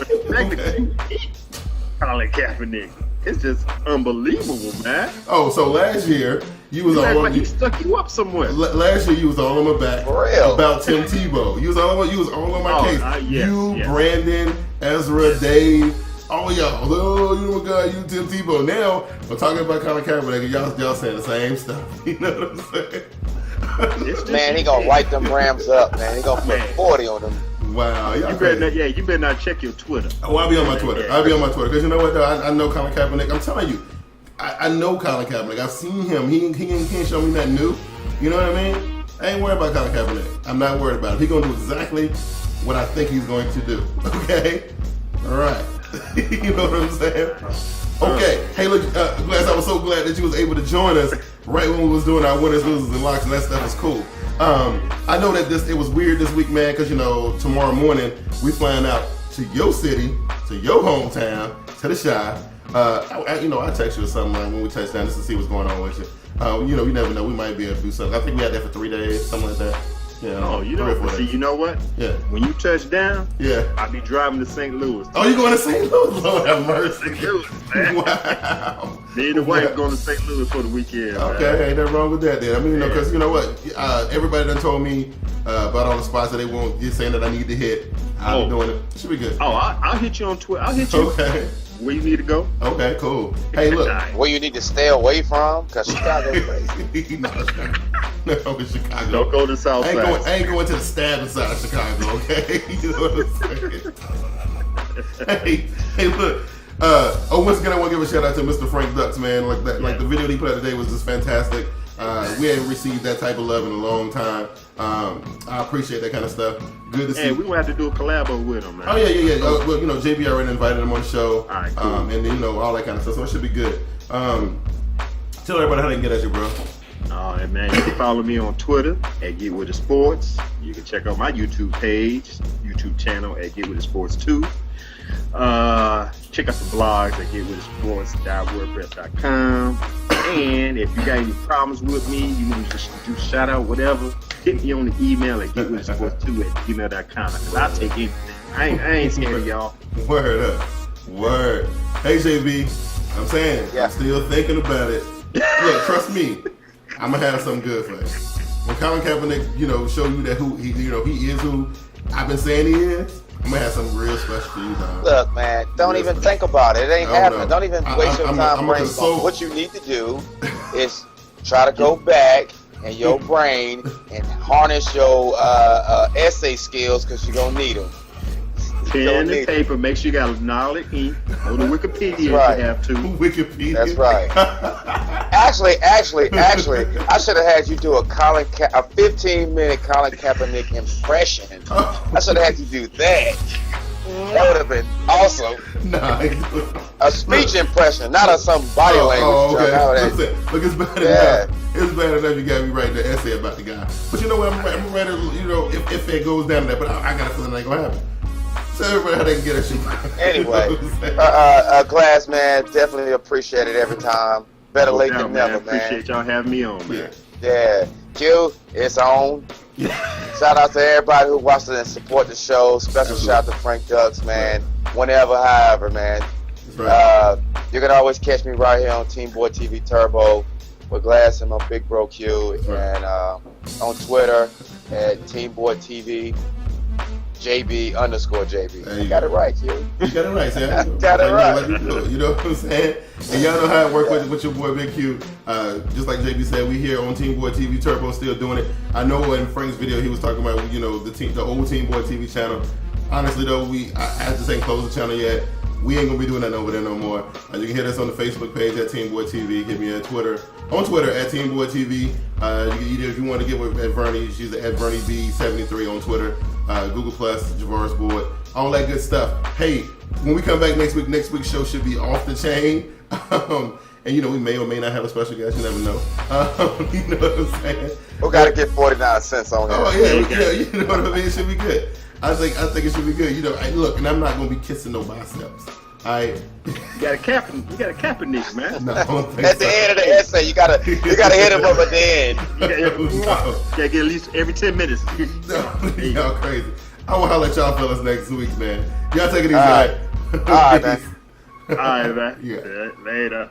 Colin Kaepernick. It's just unbelievable, man. Oh, so last year, you was all on he stuck you up somewhere. Last year, you was all on my back about Tim Tebow. You was all on my case. Brandon, Ezra, Dave, all y'all. Oh, you my guy, you Tim Tebow. Now, I'm talking about Colin Kaepernick, and y'all saying the same stuff. You know what I'm saying? Man, he gonna light them Rams up, man. He gonna put 40 on them. Wow, you better not check your Twitter. Oh, I'll be on my Twitter. I'll be on my Twitter because you know what? Though I know Colin Kaepernick. I'm telling you, I know Colin Kaepernick. I've seen him. He can't show me nothing new. You know what I mean? I ain't worried about Colin Kaepernick. I'm not worried about him. He's gonna do exactly what I think he's going to do. Okay? All right. You know what I'm saying? Okay. Hey, look, Glass. I was so glad that you was able to join us right when we was doing our winners, losers, and locks, and that stuff was cool. I know that it was weird this week, man, because, you know, tomorrow morning we flying out to your city, to your hometown, to the Chi. I text you or something like when we touch down just to see what's going on with you. You never know. We might be able to do something. I think we had that for 3 days, something like that. Yeah. Oh, you know what? Yeah. When you touch down, I'll be driving to St. Louis. Oh, you going to St. Louis? Lord have mercy. St. Louis, man. Wow. Me and the wife going to St. Louis for the weekend. Okay, man. ain't nothing wrong with that then. I mean, because you know what? Everybody done told me about all the spots that they want, just saying that I need to hit. I'll be doing it. Should be good. Oh, I'll hit you on Twitter. I'll hit you. Okay. Where you need to go? Okay, cool. Hey, look. Where you need to stay away from, because Chicago's crazy. No, it's Chicago. Don't go to the South Side. I ain't going to the stabbing side of Chicago, okay? You know what I'm saying? hey, look. Once again, I want to give a shout out to Mr. Frank Ducks, man. Like the video that he put out today was just fantastic. We haven't received that type of love in a long time. I appreciate that kind of stuff. Good to see. Hey, we gonna have to do a collabo with him, man. Oh yeah. Well, JB already invited him on the show. All right, cool. And then all that kind of stuff. So it should be good. Tell everybody how they can get at you, bro. And man, you can follow me on Twitter at Get With The Sports. You can check out my YouTube channel at Get With The Sports 2. Check out the blogs at getwiththesports.wordpress.com. And if you got any problems with me, you want to do shout out, whatever, hit me on the email at getwiththesports2@gmail.com. I'll take anything. I ain't scared of y'all. Word up. Word. Hey JB, I'm saying, I'm still thinking about it. Look, trust me, I'm gonna have something good for you. When Colin Kaepernick, show you that he is who I've been saying he is, I'm gonna have something real special for you, dog. Look, man, don't even think about it. It ain't happening. Don't even waste your time brainstorming. What you need to do is try to go back in your brain and harness your essay skills, because you're gonna need them. Pen and paper. Make sure you got knowledge ink. Go to Wikipedia if you have to. Wikipedia. That's right. Actually, I should have had you do a 15-minute Colin Kaepernick impression. I should have had you do that. That would have been awesome. A speech impression, not some body language. Okay. Look, it's bad enough. It's bad enough you got me writing an essay about the guy. But you know what? I'm ready. If it goes down to that, but I got a feeling it ain't gonna happen. Tell everybody how they can get at you. Anyway, Glass, man, definitely appreciate it every time. Better late than never, man. Appreciate y'all having me on, man. Yeah. Q, it's on. Shout out to everybody who watched it and support the show. Special shout out to Frank Ducks, man. Whenever, however, man. Right. You can always catch me right here on TeamBoydTV Turbo with Glass and my big bro Q. And on Twitter at TeamBoydTV. JB_JB. I got it right, Q. You got it right, Sam. Got it right. You know what I'm saying? And y'all know how it works with your boy Bigg Q. Just like JB said, we here on TeamBoydTV Turbo still doing it. I know in Frank's video he was talking about the old TeamBoydTV channel. Honestly though, I just ain't closed the channel yet. We ain't gonna be doing that over there no more. You can hit us on the Facebook page at TeamBoydTV. Hit me on Twitter at TeamBoydTV. If you want to get with at Vernie, she's at VernieB73 on Twitter. Google Plus, Javaris Board, all that good stuff. Hey, when we come back next week's show should be off the chain. And we may or may not have a special guest. You never know. You know what I'm saying? We gotta get 49 cents on here. Oh yeah, you know what I mean. It should be good. I think it should be good. Look, and I'm not gonna be kissing no biceps. You got a Kaepernick, man. No, I don't think at the end of the essay, you gotta hit him up at the end. You gotta get at least every 10 minutes. Y'all crazy. I will holler at y'all fellas next week, man. Y'all take it easy. All right, man. All right, man. Yeah. Later.